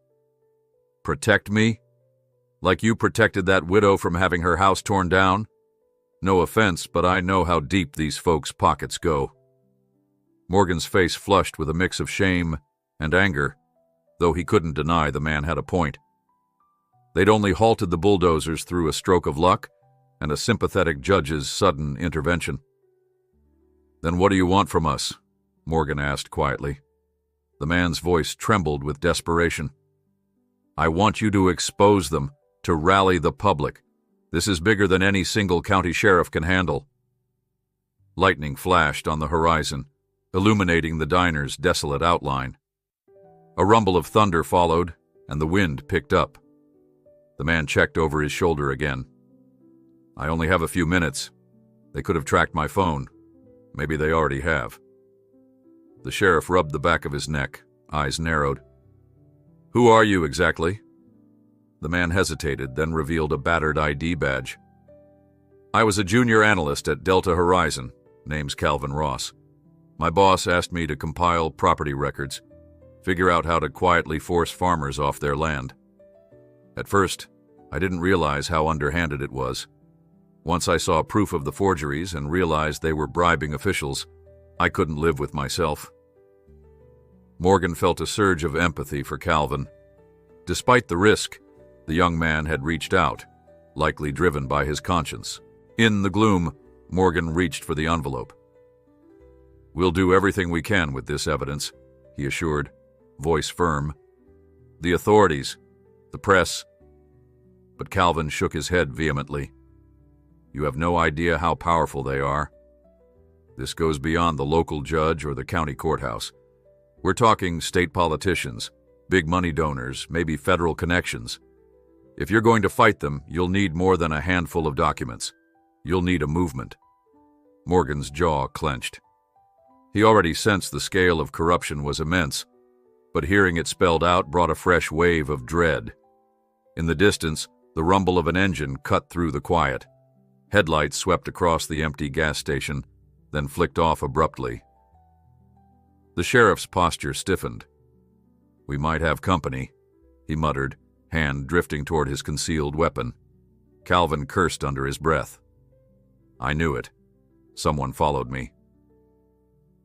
"Protect me? Like you protected that widow from having her house torn down? No offense, but I know how deep these folks' pockets go." Morgan's face flushed with a mix of shame and anger, though he couldn't deny the man had a point. They'd only halted the Bulldozers through a stroke of luck and a sympathetic judge's sudden intervention. "Then what do you want from us?" Morgan asked quietly. The man's voice trembled with desperation. "I want you to expose them, to rally the public. This is bigger than any single county sheriff can handle." Lightning flashed on the horizon, illuminating the diner's desolate outline. A rumble of thunder followed, and the wind picked up. The man checked over his shoulder again. "I only have a few minutes. They could have tracked my phone. Maybe they already have." The sheriff rubbed the back of his neck, eyes narrowed. "Who are you exactly?" The man hesitated, then revealed a battered ID badge. "I was a junior analyst at Delta Horizon. Name's Calvin Ross. My boss asked me to compile property records, figure out how to quietly force farmers off their land. At first, I didn't realize how underhanded it was. Once I saw proof of the forgeries and realized they were bribing officials, I couldn't live with myself." Morgan felt a surge of empathy for Calvin. Despite the risk, the young man had reached out, likely driven by his conscience. In the gloom, Morgan reached for the envelope. "We'll do everything we can with this evidence," he assured, voice firm. "The authorities, the press." But Calvin shook his head vehemently. "You have no idea how powerful they are. This goes beyond the local judge or the county courthouse. We're talking state politicians, big money donors, maybe federal connections. If you're going to fight them, you'll need more than a handful of documents. You'll need a movement. Morgan's jaw clenched. He already sensed the scale of corruption was immense, but hearing it spelled out brought a fresh wave of dread. In the distance, the rumble of an engine cut through the quiet. Headlights swept across the empty gas station, then flicked off abruptly. The sheriff's posture stiffened. "We might have company," he muttered, hand drifting toward his concealed weapon. Calvin cursed under his breath. "I knew it. Someone followed me."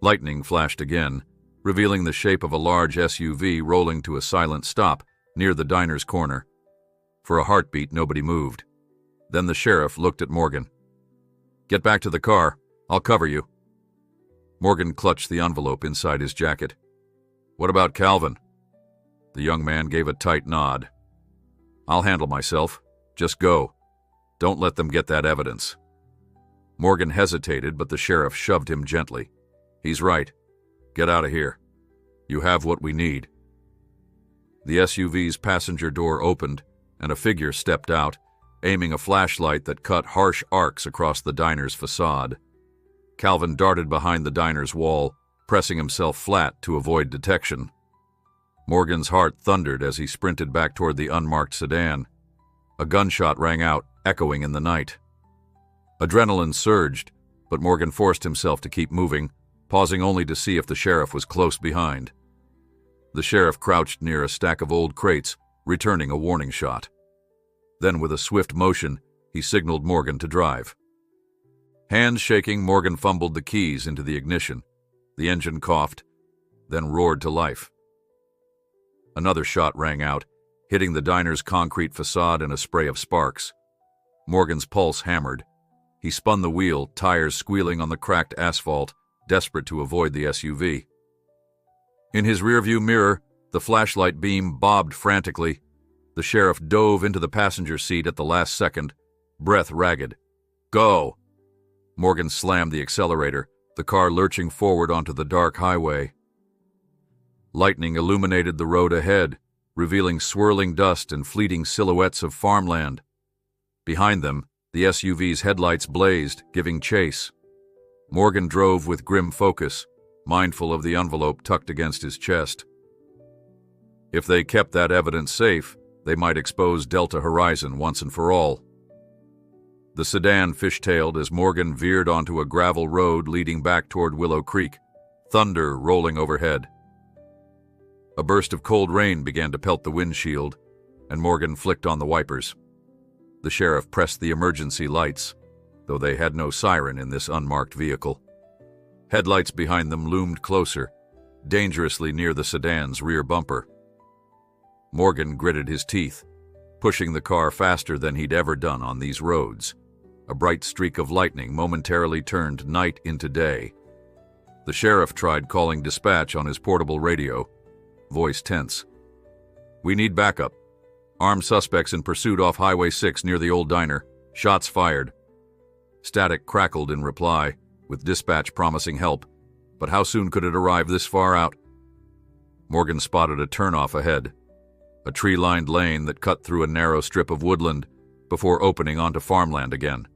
Lightning flashed again, revealing the shape of a large SUV rolling to a silent stop near the diner's corner. For a heartbeat, nobody moved. Then the sheriff looked at Morgan. "Get back to the car. I'll cover you." Morgan clutched the envelope inside his jacket. "What about Calvin?" The young man gave a tight nod. "I'll handle myself. Just go. Don't let them get that evidence." Morgan hesitated, but the sheriff shoved him gently. "He's right. Get out of here. You have what we need." The SUV's passenger door opened, and a figure stepped out, aiming a flashlight that cut harsh arcs across the diner's facade. Calvin darted behind the diner's wall, pressing himself flat to avoid detection. Morgan's heart thundered as he sprinted back toward the unmarked sedan. A gunshot rang out, echoing in the night. Adrenaline surged, but Morgan forced himself to keep moving, pausing only to see if the sheriff was close behind. The sheriff crouched near a stack of old crates, returning a warning shot. Then, with a swift motion, he signaled Morgan to drive. Hands shaking, Morgan fumbled the keys into the ignition. The engine coughed, then roared to life. Another shot rang out, hitting the diner's concrete facade in a spray of sparks. Morgan's pulse hammered. He spun the wheel, tires squealing on the cracked asphalt, desperate to avoid the SUV. In his rearview mirror, the flashlight beam bobbed frantically. The sheriff dove into the passenger seat at the last second, breath ragged. "Go!" Morgan slammed the accelerator, the car lurching forward onto the dark highway. Lightning illuminated the road ahead, revealing swirling dust and fleeting silhouettes of farmland. Behind them, the SUV's headlights blazed, giving chase. Morgan drove with grim focus, mindful of the envelope tucked against his chest. If they kept that evidence safe, they might expose Delta Horizon once and for all. The sedan fishtailed as Morgan veered onto a gravel road leading back toward Willow Creek, thunder rolling overhead. A burst of cold rain began to pelt the windshield, and Morgan flicked on the wipers. The sheriff pressed the emergency lights, though they had no siren in this unmarked vehicle. Headlights behind them loomed closer, dangerously near the sedan's rear bumper. Morgan gritted his teeth, pushing the car faster than he'd ever done on these roads. A bright streak of lightning momentarily turned night into day. The sheriff tried calling dispatch on his portable radio, voice tense. "We need backup. Armed suspects in pursuit off Highway 6 near the old diner. Shots fired." Static crackled in reply, with dispatch promising help, but how soon could it arrive this far out? Morgan spotted a turnoff ahead, a tree-lined lane that cut through a narrow strip of woodland before opening onto farmland again.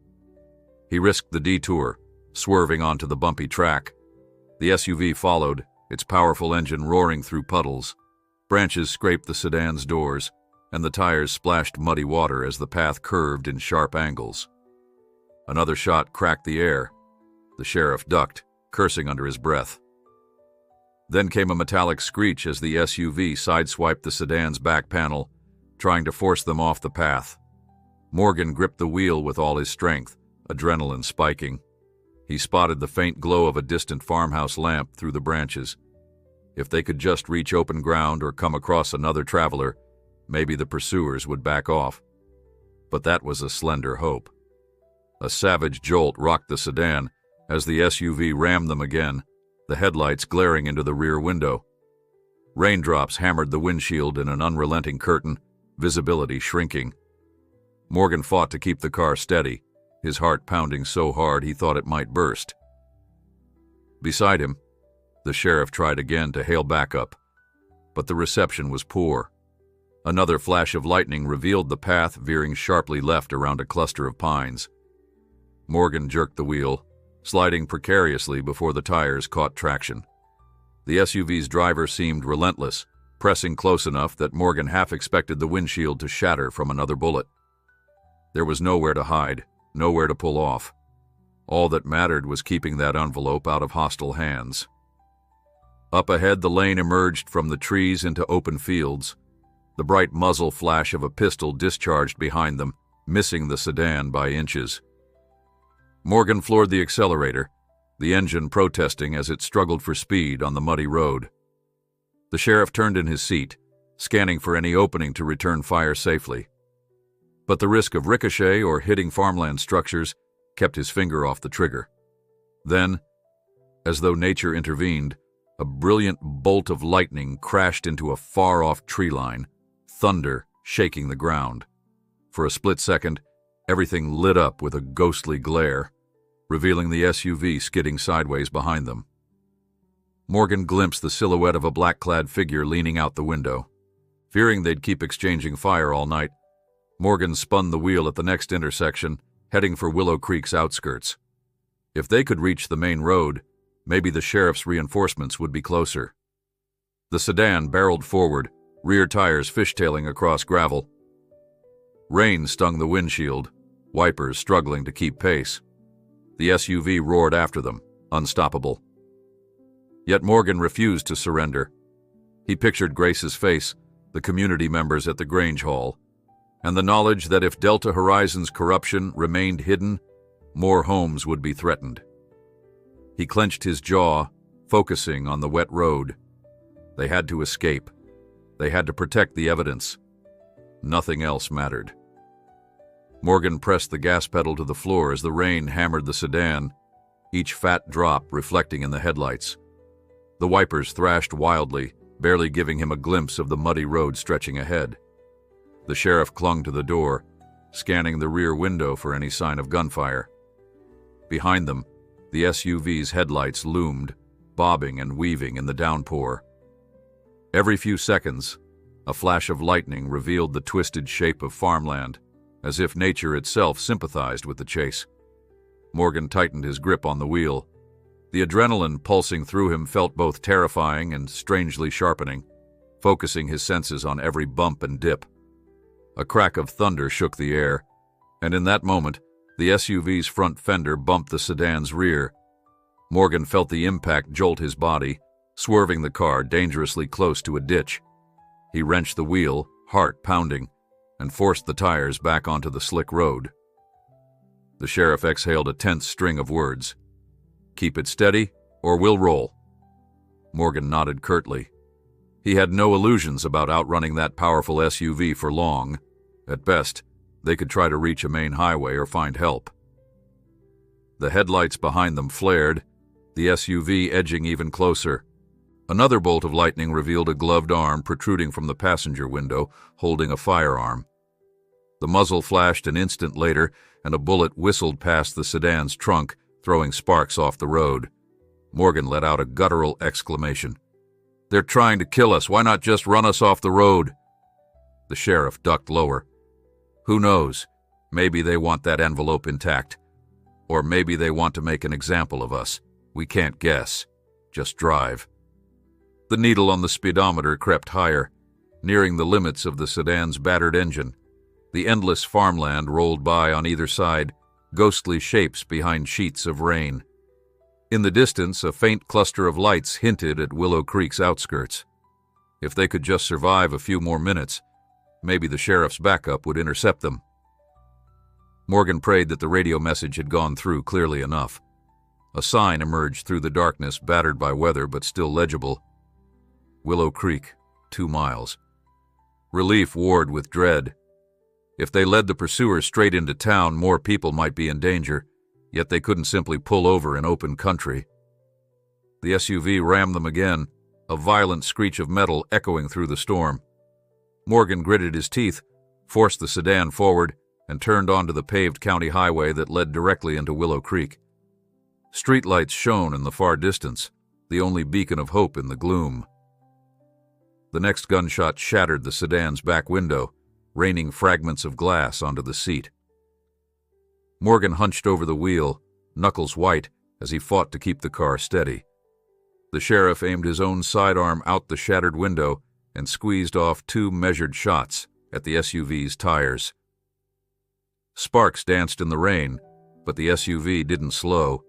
He risked the detour, swerving onto the bumpy track. The SUV followed, its powerful engine roaring through puddles. Branches scraped the sedan's doors, and the tires splashed muddy water as the path curved in sharp angles. Another shot cracked the air. The sheriff ducked, cursing under his breath. Then came a metallic screech as the SUV sideswiped the sedan's back panel, trying to force them off the path. Morgan gripped the wheel with all his strength, adrenaline spiking. He spotted the faint glow of a distant farmhouse lamp through the branches. If they could just reach open ground or come across another traveler, maybe the pursuers would back off. But that was a slender hope. A savage jolt rocked the sedan as the SUV rammed them again, the headlights glaring into the rear window. Raindrops hammered the windshield in an unrelenting curtain, visibility shrinking. Morgan fought to keep the car steady, his heart pounding so hard he thought it might burst. Beside him, the sheriff tried again to hail backup, but the reception was poor. Another flash of lightning revealed the path veering sharply left around a cluster of pines. Morgan jerked the wheel, sliding precariously before the tires caught traction. The SUV's driver seemed relentless, pressing close enough that Morgan half expected the windshield to shatter from another bullet. There was nowhere to hide, nowhere to pull off. All that mattered was keeping that envelope out of hostile hands. Up ahead, the lane emerged from the trees into open fields. The bright muzzle flash of a pistol discharged behind them, missing the sedan by inches. Morgan floored the accelerator, the engine protesting as it struggled for speed on the muddy road. The sheriff turned in his seat, scanning for any opening to return fire safely. But the risk of ricochet or hitting farmland structures kept his finger off the trigger. Then, as though nature intervened, a brilliant bolt of lightning crashed into a far-off tree line, thunder shaking the ground. For a split second, everything lit up with a ghostly glare, revealing the SUV skidding sideways behind them. Morgan glimpsed the silhouette of a black-clad figure leaning out the window. Fearing they'd keep exchanging fire all night, Morgan spun the wheel at the next intersection, heading for Willow Creek's outskirts. If they could reach the main road, maybe the sheriff's reinforcements would be closer. The sedan barreled forward, rear tires fishtailing across gravel. Rain stung the windshield, wipers struggling to keep pace. The SUV roared after them, unstoppable. Yet Morgan refused to surrender. He pictured Grace's face, the community members at the Grange Hall, and the knowledge that if Delta Horizon's corruption remained hidden, more homes would be threatened. He clenched his jaw, focusing on the wet road. They had to escape. They had to protect the evidence. Nothing else mattered. Morgan pressed the gas pedal to the floor as the rain hammered the sedan, each fat drop reflecting in the headlights. The wipers thrashed wildly, barely giving him a glimpse of the muddy road stretching ahead. The sheriff clung to the door, scanning the rear window for any sign of gunfire. Behind them, the SUV's headlights loomed, bobbing and weaving in the downpour. Every few seconds, a flash of lightning revealed the twisted shape of farmland, as if nature itself sympathized with the chase. Morgan tightened his grip on the wheel. The adrenaline pulsing through him felt both terrifying and strangely sharpening, focusing his senses on every bump and dip. A crack of thunder shook the air, and in that moment, the SUV's front fender bumped the sedan's rear. Morgan felt the impact jolt his body, swerving the car dangerously close to a ditch. He wrenched the wheel, heart pounding, and forced the tires back onto the slick road. The sheriff exhaled a tense string of words. "Keep it steady, or we'll roll." Morgan nodded curtly. He had no illusions about outrunning that powerful SUV for long. At best, they could try to reach a main highway or find help. The headlights behind them flared, the SUV edging even closer. Another bolt of lightning revealed a gloved arm protruding from the passenger window, holding a firearm. The muzzle flashed an instant later, and a bullet whistled past the sedan's trunk, throwing sparks off the road. Morgan let out a guttural exclamation. "They're trying to kill us. Why not just run us off the road?" The sheriff ducked lower. "Who knows? Maybe they want that envelope intact. Or maybe they want to make an example of us. We can't guess. Just drive." The needle on the speedometer crept higher, nearing the limits of the sedan's battered engine. The endless farmland rolled by on either side, ghostly shapes behind sheets of rain. In the distance, a faint cluster of lights hinted at Willow Creek's outskirts. If they could just survive a few more minutes, maybe the sheriff's backup would intercept them. Morgan prayed that the radio message had gone through clearly enough. A sign emerged through the darkness, battered by weather but still legible. Willow Creek, 2 miles. Relief warred with dread. If they led the pursuers straight into town, more people might be in danger, yet they couldn't simply pull over in open country. The SUV rammed them again, a violent screech of metal echoing through the storm. Morgan gritted his teeth, forced the sedan forward, and turned onto the paved county highway that led directly into Willow Creek. Streetlights shone in the far distance, the only beacon of hope in the gloom. The next gunshot shattered the sedan's back window, raining fragments of glass onto the seat. Morgan hunched over the wheel, knuckles white, as he fought to keep the car steady. The sheriff aimed his own sidearm out the shattered window and squeezed off 2 measured shots at the SUV's tires. Sparks danced in the rain, but the SUV didn't slow.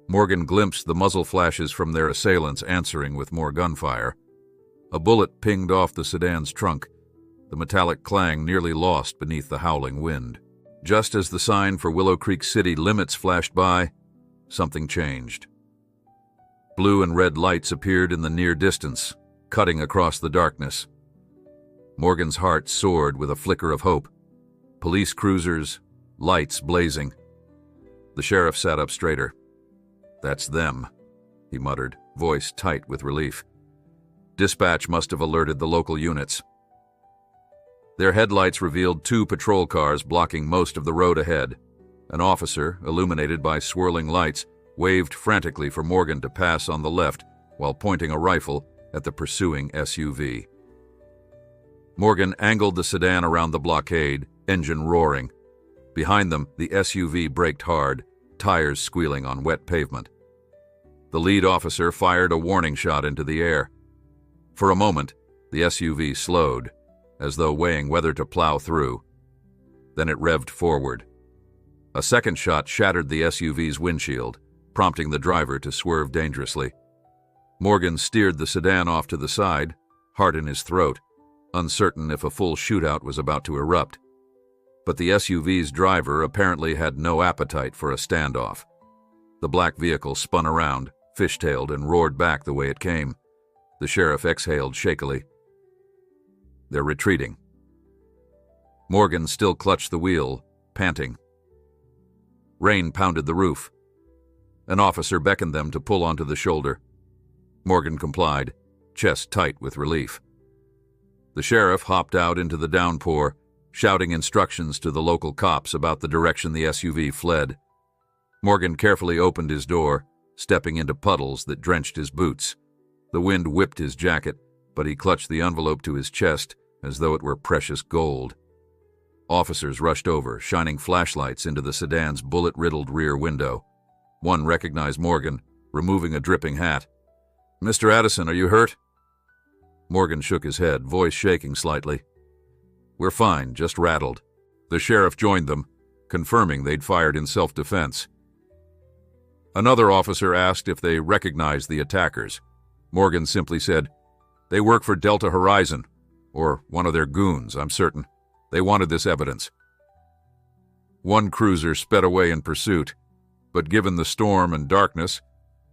Morgan glimpsed the muzzle flashes from their assailants answering with more gunfire. A bullet pinged off the sedan's trunk, the metallic clang nearly lost beneath the howling wind. Just as the sign for Willow Creek city limits flashed by, something changed. Blue and red lights appeared in the near distance, cutting across the darkness. Morgan's heart soared with a flicker of hope. Police cruisers, lights blazing. The sheriff sat up straighter. "That's them," he muttered, voice tight with relief. Dispatch must have alerted the local units. Their headlights revealed 2 patrol cars blocking most of the road ahead. An officer, illuminated by swirling lights, waved frantically for Morgan to pass on the left while pointing a rifle at the pursuing SUV. Morgan angled the sedan around the blockade, engine roaring. Behind them, the SUV braked hard, tires squealing on wet pavement. The lead officer fired a warning shot into the air. For a moment, the SUV slowed, as though weighing whether to plow through. Then it revved forward. A second shot shattered the SUV's windshield, prompting the driver to swerve dangerously. Morgan steered the sedan off to the side, heart in his throat, uncertain if a full shootout was about to erupt. But the SUV's driver apparently had no appetite for a standoff. The black vehicle spun around, fishtailed, and roared back the way it came. The sheriff exhaled shakily. They're retreating. Morgan still clutched the wheel, panting. Rain pounded the roof. An officer beckoned them to pull onto the shoulder. Morgan complied, chest tight with relief. The sheriff hopped out into the downpour, shouting instructions to the local cops about the direction the SUV fled. Morgan carefully opened his door, stepping into puddles that drenched his boots. The wind whipped his jacket, but he clutched the envelope to his chest as though it were precious gold. Officers rushed over, shining flashlights into the sedan's bullet-riddled rear window. One recognized Morgan, removing a dripping hat. "Mr. Addison, are you hurt?" Morgan shook his head, voice shaking slightly. "We're fine, just rattled." The sheriff joined them, confirming they'd fired in self-defense. Another officer asked if they recognized the attackers. Morgan simply said, "They work for Delta Horizon, or one of their goons, I'm certain. They wanted this evidence." One cruiser sped away in pursuit, but given the storm and darkness,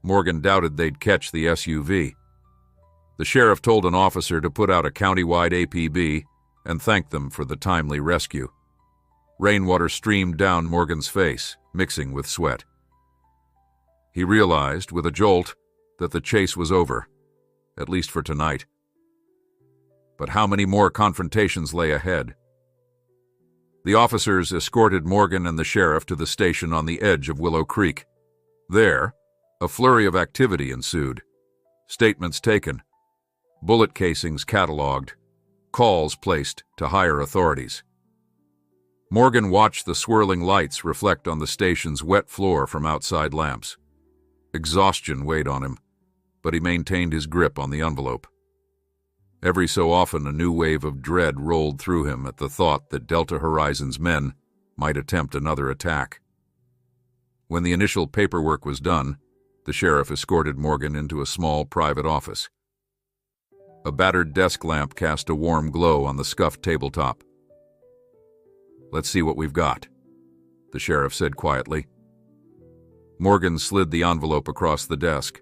Morgan doubted they'd catch the SUV. The sheriff told an officer to put out a county-wide APB and thanked them for the timely rescue. Rainwater streamed down Morgan's face, mixing with sweat. He realized, with a jolt, that the chase was over, at least for tonight. But how many more confrontations lay ahead? The officers escorted Morgan and the sheriff to the station on the edge of Willow Creek. There, a flurry of activity ensued. Statements taken, bullet casings cataloged, calls placed to higher authorities. Morgan watched the swirling lights reflect on the station's wet floor from outside lamps. Exhaustion weighed on him, but he maintained his grip on the envelope. Every so often a new wave of dread rolled through him at the thought that Delta Horizon's men might attempt another attack. When the initial paperwork was done, the sheriff escorted Morgan into a small private office. A battered desk lamp cast a warm glow on the scuffed tabletop. "Let's see what we've got," the sheriff said quietly. Morgan slid the envelope across the desk.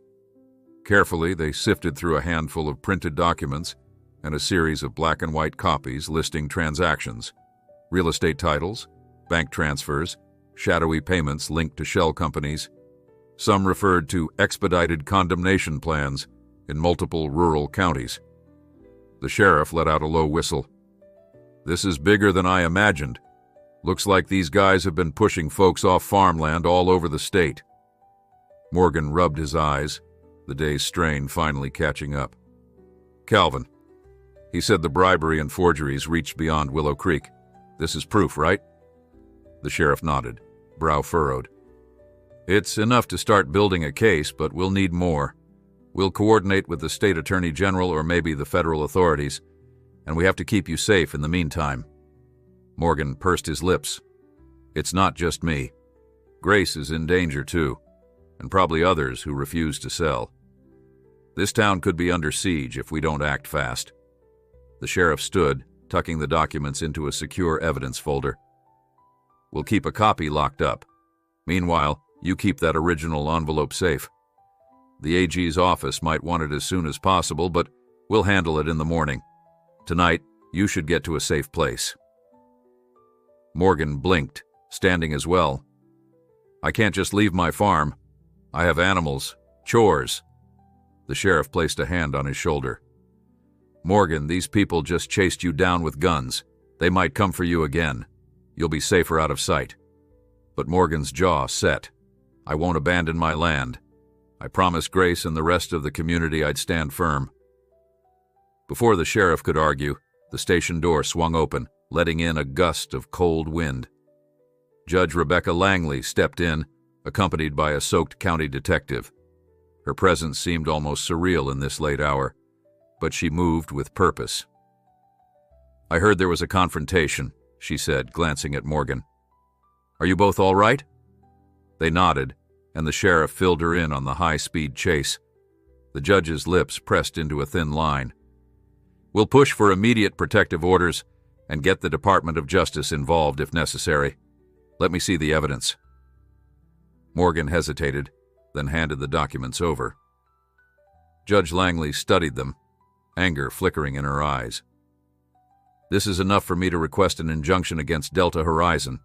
Carefully, they sifted through a handful of printed documents and a series of black and white copies listing transactions, real estate titles, bank transfers, shadowy payments linked to shell companies. Some referred to expedited condemnation plans in multiple rural counties. The sheriff let out a low whistle. "This is bigger than I imagined. Looks like these guys have been pushing folks off farmland all over the state." Morgan rubbed his eyes, the day's strain finally catching up. "Calvin," he said, "the bribery and forgeries reached beyond Willow Creek. This is proof, right?" The sheriff nodded, brow furrowed. "It's enough to start building a case, but we'll need more. We'll coordinate with the state attorney general or maybe the federal authorities, and we have to keep you safe in the meantime." Morgan pursed his lips. "It's not just me. Grace is in danger too, and probably others who refuse to sell. This town could be under siege if we don't act fast." The sheriff stood, tucking the documents into a secure evidence folder. "We'll keep a copy locked up. Meanwhile, you keep that original envelope safe. The AG's office might want it as soon as possible, but we'll handle it in the morning. Tonight, you should get to a safe place." Morgan blinked, standing as well. "I can't just leave my farm. I have animals, chores." The sheriff placed a hand on his shoulder. "Morgan, these people just chased you down with guns. They might come for you again. You'll be safer out of sight." But Morgan's jaw set. "I won't abandon my land. I promised Grace and the rest of the community I'd stand firm." Before the sheriff could argue, the station door swung open, letting in a gust of cold wind. Judge Rebecca Langley stepped in, accompanied by a soaked county detective. Her presence seemed almost surreal in this late hour, but she moved with purpose. "I heard there was a confrontation," she said, glancing at Morgan. "Are you both all right?" They nodded, and the sheriff filled her in on the high-speed chase. The judge's lips pressed into a thin line. "We'll push for immediate protective orders and get the Department of Justice involved if necessary. Let me see the evidence." Morgan hesitated, then handed the documents over. Judge Langley studied them, anger flickering in her eyes. "This is enough for me to request an injunction against Delta Horizon.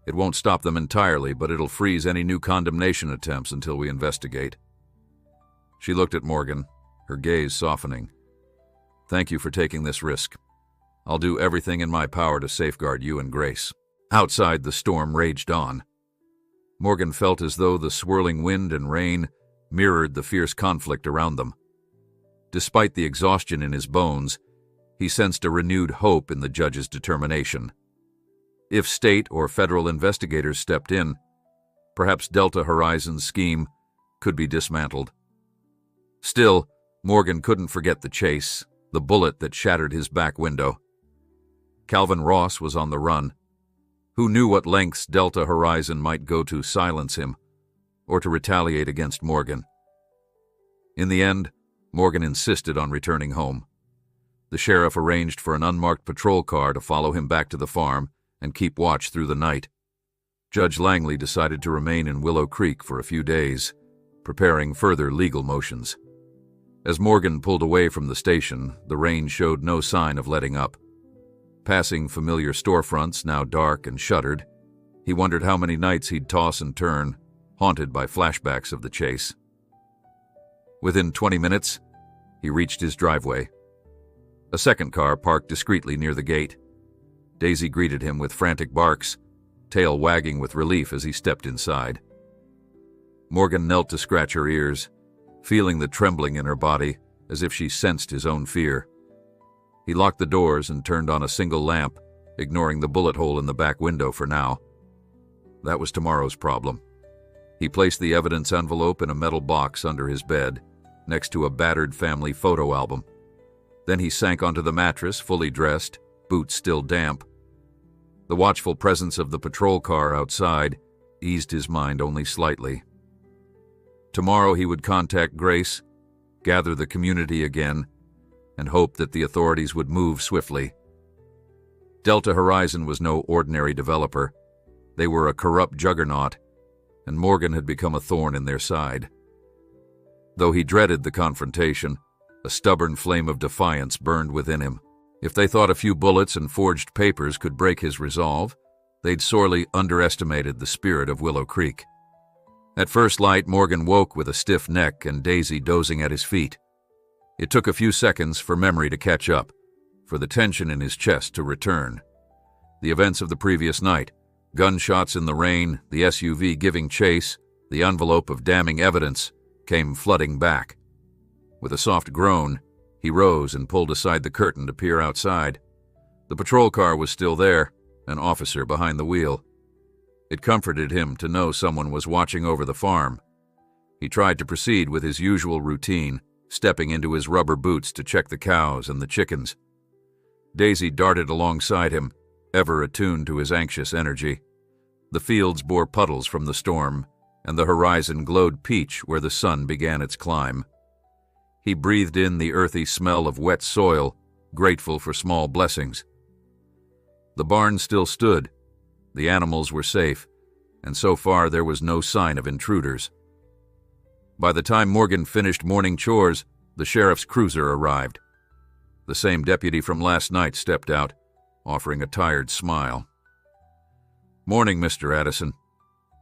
It won't stop them entirely, but it'll freeze any new condemnation attempts until we investigate." She looked at Morgan, her gaze softening. "Thank you for taking this risk. I'll do everything in my power to safeguard you and Grace." Outside, the storm raged on. Morgan felt as though the swirling wind and rain mirrored the fierce conflict around them. Despite the exhaustion in his bones, he sensed a renewed hope in the judge's determination. If state or federal investigators stepped in, perhaps Delta Horizon's scheme could be dismantled. Still, Morgan couldn't forget the chase, the bullet that shattered his back window. Calvin Ross was on the run. Who knew what lengths Delta Horizon might go to silence him, or to retaliate against Morgan? In the end, Morgan insisted on returning home. The sheriff arranged for an unmarked patrol car to follow him back to the farm and keep watch through the night. Judge Langley decided to remain in Willow Creek for a few days, preparing further legal motions. As Morgan pulled away from the station, the rain showed no sign of letting up. Passing familiar storefronts, now dark and shuttered, he wondered how many nights he'd toss and turn, haunted by flashbacks of the chase. Within 20 minutes, he reached his driveway. A second car parked discreetly near the gate. Daisy greeted him with frantic barks, tail wagging with relief as he stepped inside. Morgan knelt to scratch her ears, feeling the trembling in her body as if she sensed his own fear. He locked the doors and turned on a single lamp, ignoring the bullet hole in the back window for now. That was tomorrow's problem. He placed the evidence envelope in a metal box under his bed, next to a battered family photo album. Then he sank onto the mattress, fully dressed, boots still damp. The watchful presence of the patrol car outside eased his mind only slightly. Tomorrow he would contact Grace, gather the community again, and hope that the authorities would move swiftly. Delta Horizon was no ordinary developer. They were a corrupt juggernaut, and Morgan had become a thorn in their side. Though he dreaded the confrontation, a stubborn flame of defiance burned within him. If they thought a few bullets and forged papers could break his resolve, they'd sorely underestimated the spirit of Willow Creek. At first light, Morgan woke with a stiff neck and Daisy dozing at his feet. It took a few seconds for memory to catch up, for the tension in his chest to return. The events of the previous night, gunshots in the rain, the SUV giving chase, The envelope of damning evidence came flooding back. With a soft groan, he rose and pulled aside the curtain to peer outside. The patrol car was still there, an officer behind the wheel. It comforted him to know someone was watching over the farm. He tried to proceed with his usual routine, stepping into his rubber boots to check the cows and the chickens. Daisy darted alongside him, ever attuned to his anxious energy. The fields bore puddles from the storm, and the horizon glowed peach where the sun began its climb. He breathed in the earthy smell of wet soil, grateful for small blessings. The barn still stood. The animals were safe, and so far there was no sign of intruders. By the time Morgan finished morning chores, the sheriff's cruiser arrived. The same deputy from last night stepped out, offering a tired smile. "Morning, Mr. Addison.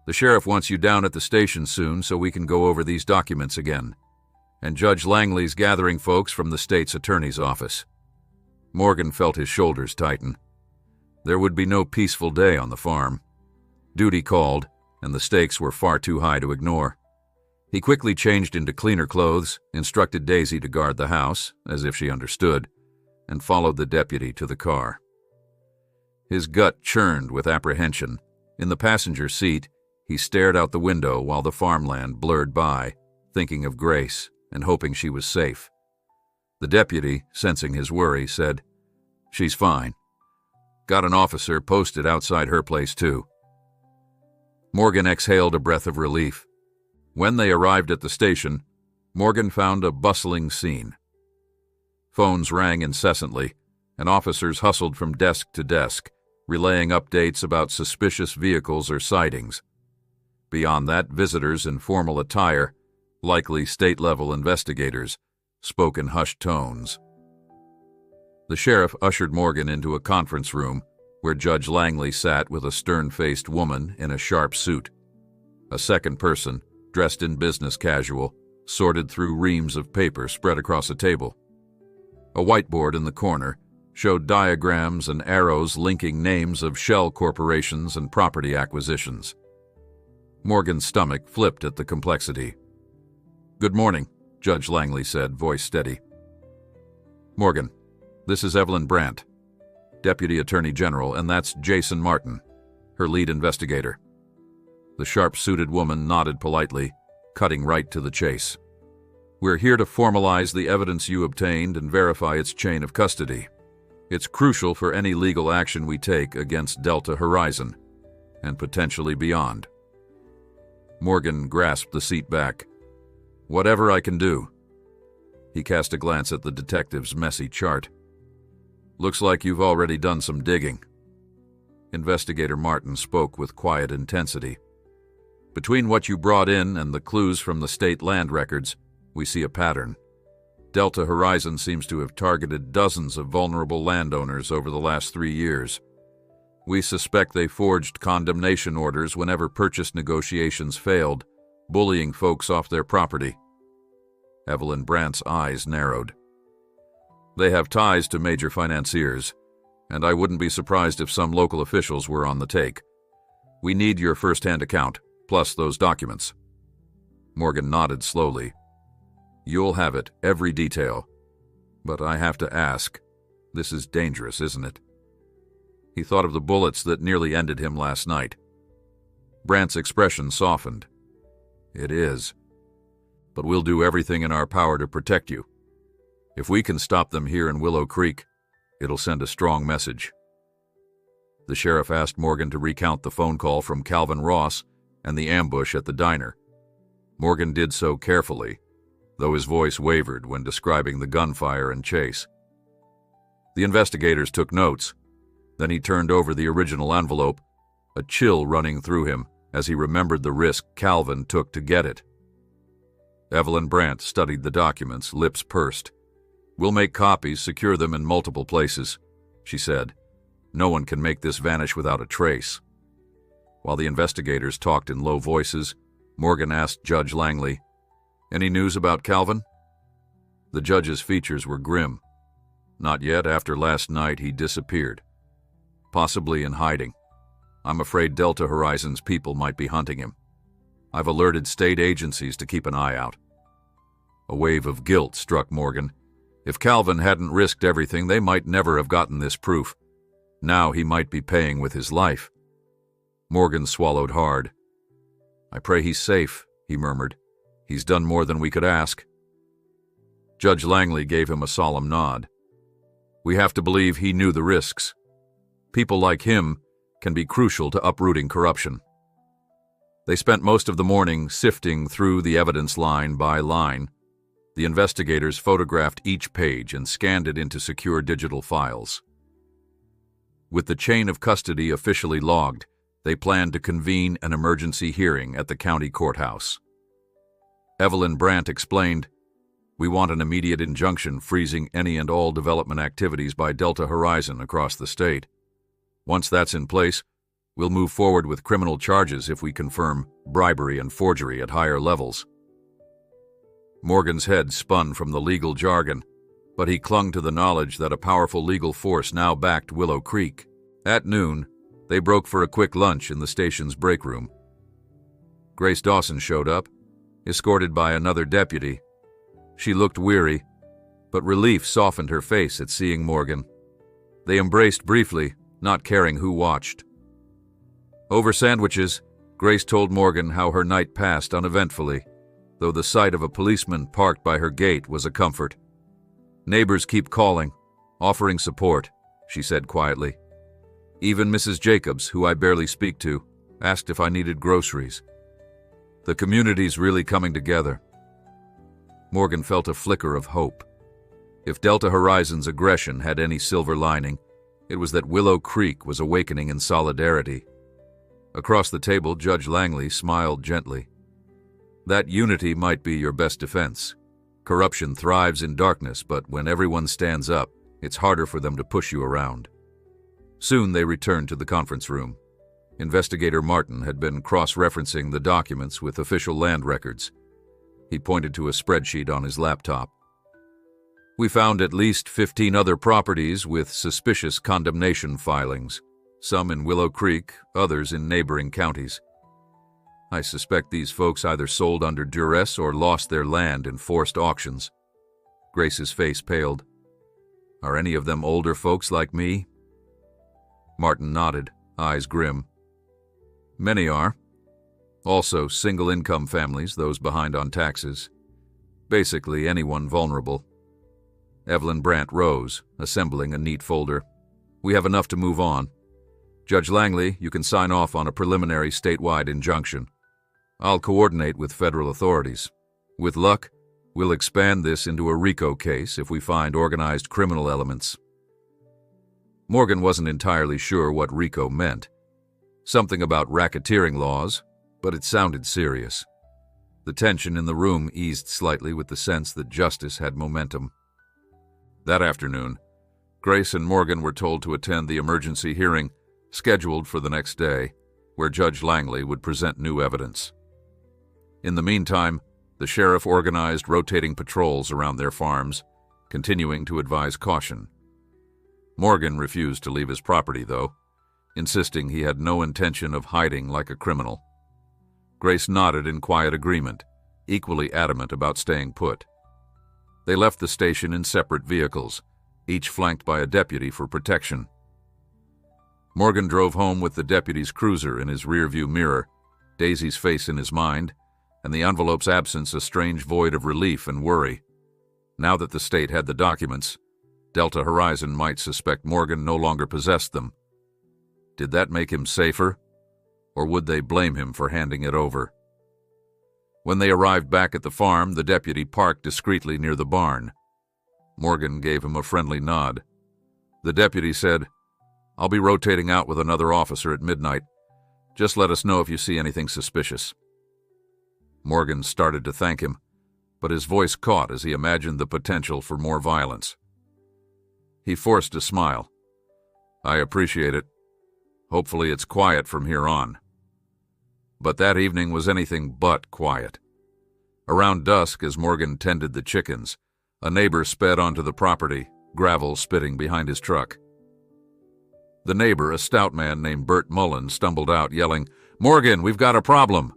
The sheriff wants you down at the station soon so we can go over these documents again. And Judge Langley's gathering folks from the state's attorney's office." Morgan felt his shoulders tighten. There would be no peaceful day on the farm. Duty called, and the stakes were far too high to ignore. He quickly changed into cleaner clothes, instructed Daisy to guard the house, as if she understood, and followed the deputy to the car. His gut churned with apprehension. In the passenger seat, he stared out the window while the farmland blurred by, thinking of Grace and hoping she was safe. The deputy, sensing his worry, said, "She's fine. Got an officer posted outside her place, too." Morgan exhaled a breath of relief. When they arrived at the station, Morgan found a bustling scene. Phones rang incessantly, and officers hustled from desk to desk, relaying updates about suspicious vehicles or sightings. Beyond that, visitors in formal attire, likely state-level investigators, spoke in hushed tones. The sheriff ushered Morgan into a conference room where Judge Langley sat with a stern-faced woman in a sharp suit. A second person, dressed in business casual, sorted through reams of paper spread across a table. A whiteboard in the corner showed diagrams and arrows linking names of shell corporations and property acquisitions. Morgan's stomach flipped at the complexity. "Good morning," Judge Langley said, voice steady. "Morgan, this is Evelyn Brandt, Deputy Attorney General, and that's Jason Martin, her lead investigator." The sharp-suited woman nodded politely, cutting right to the chase. "We're here to formalize the evidence you obtained and verify its chain of custody. It's crucial for any legal action we take against Delta Horizon, and potentially beyond." Morgan grasped the seat back. "Whatever I can do." He cast a glance at the detective's messy chart. "Looks like you've already done some digging." Investigator Martin spoke with quiet intensity. "Between what you brought in and the clues from the state land records, we see a pattern. Delta Horizon seems to have targeted dozens of vulnerable landowners over the last 3 years. We suspect they forged condemnation orders whenever purchase negotiations failed, bullying folks off their property." Evelyn Brandt's eyes narrowed. "They have ties to major financiers, and I wouldn't be surprised if some local officials were on the take. We need your first-hand account, plus those documents." Morgan nodded slowly. "You'll have it, every detail. But I have to ask, this is dangerous, isn't it?" He thought of the bullets that nearly ended him last night. Brandt's expression softened. "It is. But we'll do everything in our power to protect you. If we can stop them here in Willow Creek, it'll send a strong message." The sheriff asked Morgan to recount the phone call from Calvin Ross and the ambush at the diner. Morgan did so carefully, though his voice wavered when describing the gunfire and chase. The investigators took notes. Then he turned over the original envelope, a chill running through him as he remembered the risk Calvin took to get it. Evelyn Brandt studied the documents, lips pursed. "We'll make copies, secure them in multiple places," she said. "No one can make this vanish without a trace." While the investigators talked in low voices, Morgan asked Judge Langley, "Any news about Calvin?" The judge's features were grim. Not yet. After last night, he disappeared. Possibly in hiding. I'm afraid Delta Horizon's people might be hunting him. I've alerted state agencies to keep an eye out." A wave of guilt struck Morgan. If Calvin hadn't risked everything, they might never have gotten this proof. Now he might be paying with his life. Morgan swallowed hard. "I pray he's safe," he murmured. "He's done more than we could ask." Judge Langley gave him a solemn nod. "We have to believe he knew the risks. People like him can be crucial to uprooting corruption." They spent most of the morning sifting through the evidence line by line. The investigators photographed each page and scanned it into secure digital files. With the chain of custody officially logged, they planned to convene an emergency hearing at the county courthouse. Evelyn Brandt explained, "We want an immediate injunction freezing any and all development activities by Delta Horizon across the state. Once that's in place, we'll move forward with criminal charges if we confirm bribery and forgery at higher levels." Morgan's head spun from the legal jargon, but he clung to the knowledge that a powerful legal force now backed Willow Creek. At noon, they broke for a quick lunch in the station's break room. Grace Dawson showed up, escorted by another deputy. She looked weary, but relief softened her face at seeing Morgan. They embraced briefly, not caring who watched. Over sandwiches, Grace told Morgan how her night passed uneventfully, though the sight of a policeman parked by her gate was a comfort. "Neighbors keep calling, offering support," she said quietly. "Even Mrs. Jacobs, who I barely speak to, asked if I needed groceries. The community's really coming together." Morgan felt a flicker of hope. If Delta Horizon's aggression had any silver lining, it was that Willow Creek was awakening in solidarity. Across the table, Judge Langley smiled gently. "That unity might be your best defense. Corruption thrives in darkness, but when everyone stands up, it's harder for them to push you around." Soon they returned to the conference room. Investigator Martin had been cross-referencing the documents with official land records. He pointed to a spreadsheet on his laptop. "We found at least 15 other properties with suspicious condemnation filings, some in Willow Creek, others in neighboring counties. I suspect these folks either sold under duress or lost their land in forced auctions." Grace's face paled. "Are any of them older folks like me?" Martin nodded, eyes grim. "Many are. Also single-income families, those behind on taxes. Basically anyone vulnerable." Evelyn Brandt rose, assembling a neat folder. "We have enough to move on. Judge Langley, you can sign off on a preliminary statewide injunction. I'll coordinate with federal authorities. With luck, we'll expand this into a RICO case if we find organized criminal elements." Morgan wasn't entirely sure what RICO meant. Something about racketeering laws, but it sounded serious. The tension in the room eased slightly with the sense that justice had momentum. That afternoon, Grace and Morgan were told to attend the emergency hearing scheduled for the next day, where Judge Langley would present new evidence. In the meantime, the sheriff organized rotating patrols around their farms, continuing to advise caution. Morgan refused to leave his property, though, insisting he had no intention of hiding like a criminal. Grace nodded in quiet agreement, equally adamant about staying put. They left the station in separate vehicles, each flanked by a deputy for protection. Morgan drove home with the deputy's cruiser in his rearview mirror, Daisy's face in his mind, and the envelope's absence a strange void of relief and worry. Now that the state had the documents, Delta Horizon might suspect Morgan no longer possessed them. Did that make him safer, or would they blame him for handing it over? When they arrived back at the farm, the deputy parked discreetly near the barn. Morgan gave him a friendly nod. The deputy said, "I'll be rotating out with another officer at midnight. Just let us know if you see anything suspicious." Morgan started to thank him, but his voice caught as he imagined the potential for more violence. He forced a smile. "I appreciate it. Hopefully it's quiet from here on." But that evening was anything but quiet. Around dusk, as Morgan tended the chickens, a neighbor sped onto the property, gravel spitting behind his truck. The neighbor, a stout man named Bert Mullen, stumbled out, yelling, "Morgan, we've got a problem!"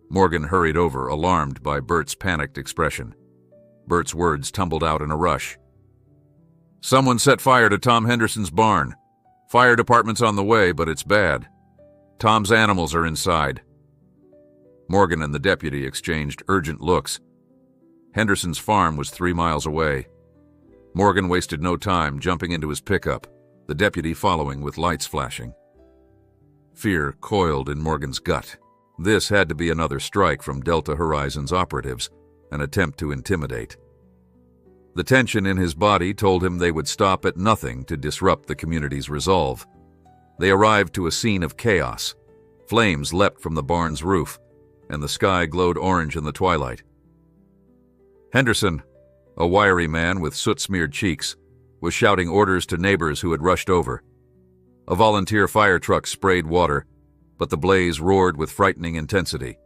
Morgan hurried over, alarmed by Bert's panicked expression. Bert's words tumbled out in a rush. "Someone set fire to Tom Henderson's barn. Fire department's on the way, but it's bad. Tom's animals are inside." Morgan and the deputy exchanged urgent looks. Henderson's farm was 3 miles away. Morgan wasted no time jumping into his pickup, the deputy following with lights flashing. Fear coiled in Morgan's gut. This had to be another strike from Delta Horizon's operatives, an attempt to intimidate. The tension in his body told him they would stop at nothing to disrupt the community's resolve. They arrived to a scene of chaos. Flames leapt from the barn's roof, and the sky glowed orange in the twilight. Henderson, a wiry man with soot-smeared cheeks, was shouting orders to neighbors who had rushed over. A volunteer fire truck sprayed water, but the blaze roared with frightening intensity.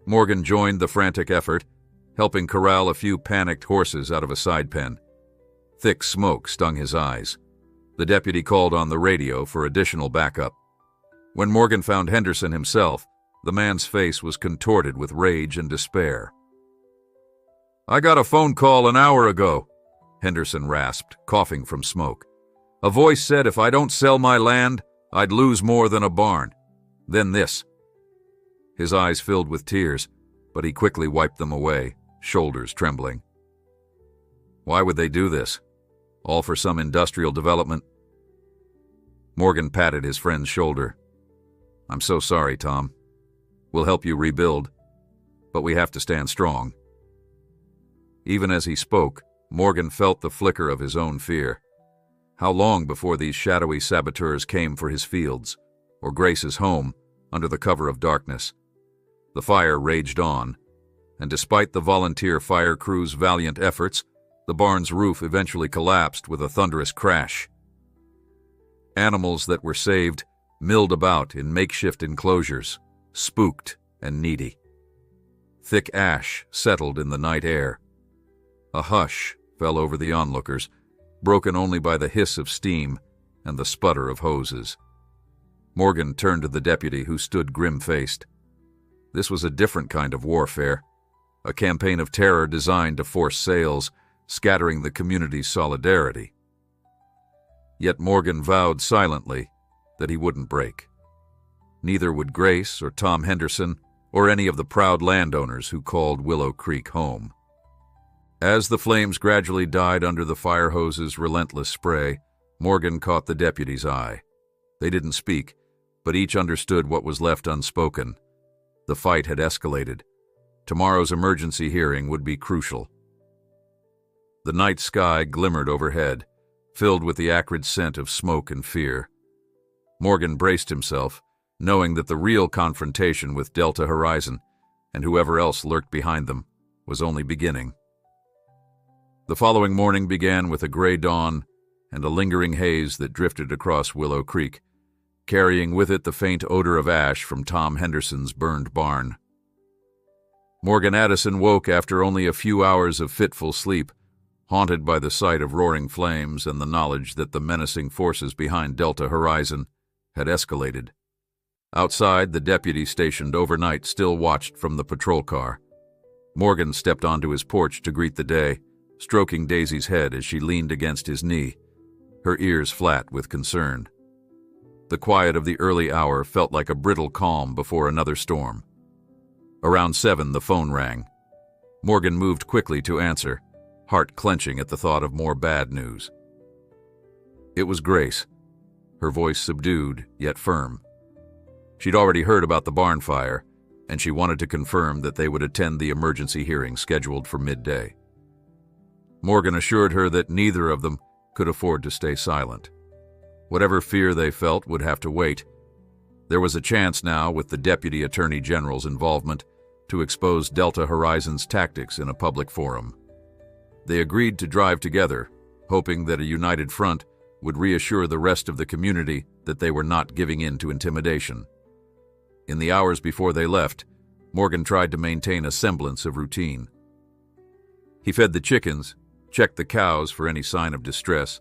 Morgan joined the frantic effort, helping corral a few panicked horses out of a side pen. Thick smoke stung his eyes. The deputy called on the radio for additional backup. When Morgan found Henderson himself, the man's face was contorted with rage and despair. "I got a phone call an hour ago," Henderson rasped, coughing from smoke. "A voice said if I don't sell my land, I'd lose more than a barn. Then this." His eyes filled with tears, but he quickly wiped them away, shoulders trembling. Why would they do this? All for some industrial development? Morgan patted his friend's shoulder. "I'm so sorry, Tom. We'll help you rebuild, but we have to stand strong." Even as he spoke, Morgan felt the flicker of his own fear. How long before these shadowy saboteurs came for his fields, or Grace's home, under the cover of darkness? The fire raged on, and despite the volunteer fire crew's valiant efforts, the barn's roof eventually collapsed with a thunderous crash. Animals that were saved milled about in makeshift enclosures, spooked and needy. Thick ash settled in the night air. A hush fell over the onlookers, broken only by the hiss of steam and the sputter of hoses. Morgan turned to the deputy, who stood grim-faced. This was a different kind of warfare, a campaign of terror designed to force sales, scattering the community's solidarity. Yet Morgan vowed silently that he wouldn't break. Neither would Grace or Tom Henderson or any of the proud landowners who called Willow Creek home. As the flames gradually died under the fire hose's relentless spray, Morgan caught the deputy's eye. They didn't speak, but each understood what was left unspoken. The fight had escalated. Tomorrow's emergency hearing would be crucial. The night sky glimmered overhead, filled with the acrid scent of smoke and fear. Morgan braced himself, knowing that the real confrontation with Delta Horizon, and whoever else lurked behind them, was only beginning. The following morning began with a gray dawn and a lingering haze that drifted across Willow Creek, carrying with it the faint odor of ash from Tom Henderson's burned barn. Morgan Addison woke after only a few hours of fitful sleep, haunted by the sight of roaring flames and the knowledge that the menacing forces behind Delta Horizon had escalated. Outside, the deputy stationed overnight still watched from the patrol car. Morgan stepped onto his porch to greet the day, stroking Daisy's head as she leaned against his knee, her ears flat with concern. The quiet of the early hour felt like a brittle calm before another storm. Around 7, the phone rang. Morgan moved quickly to answer, heart clenching at the thought of more bad news. It was Grace, her voice subdued yet firm. She'd already heard about the barn fire, and she wanted to confirm that they would attend the emergency hearing scheduled for midday. Morgan assured her that neither of them could afford to stay silent. Whatever fear they felt would have to wait. There was a chance now, with the Deputy Attorney General's involvement, to expose Delta Horizon's tactics in a public forum. They agreed to drive together, hoping that a united front would reassure the rest of the community that they were not giving in to intimidation. In the hours before they left, Morgan tried to maintain a semblance of routine. He fed the chickens, checked the cows for any sign of distress,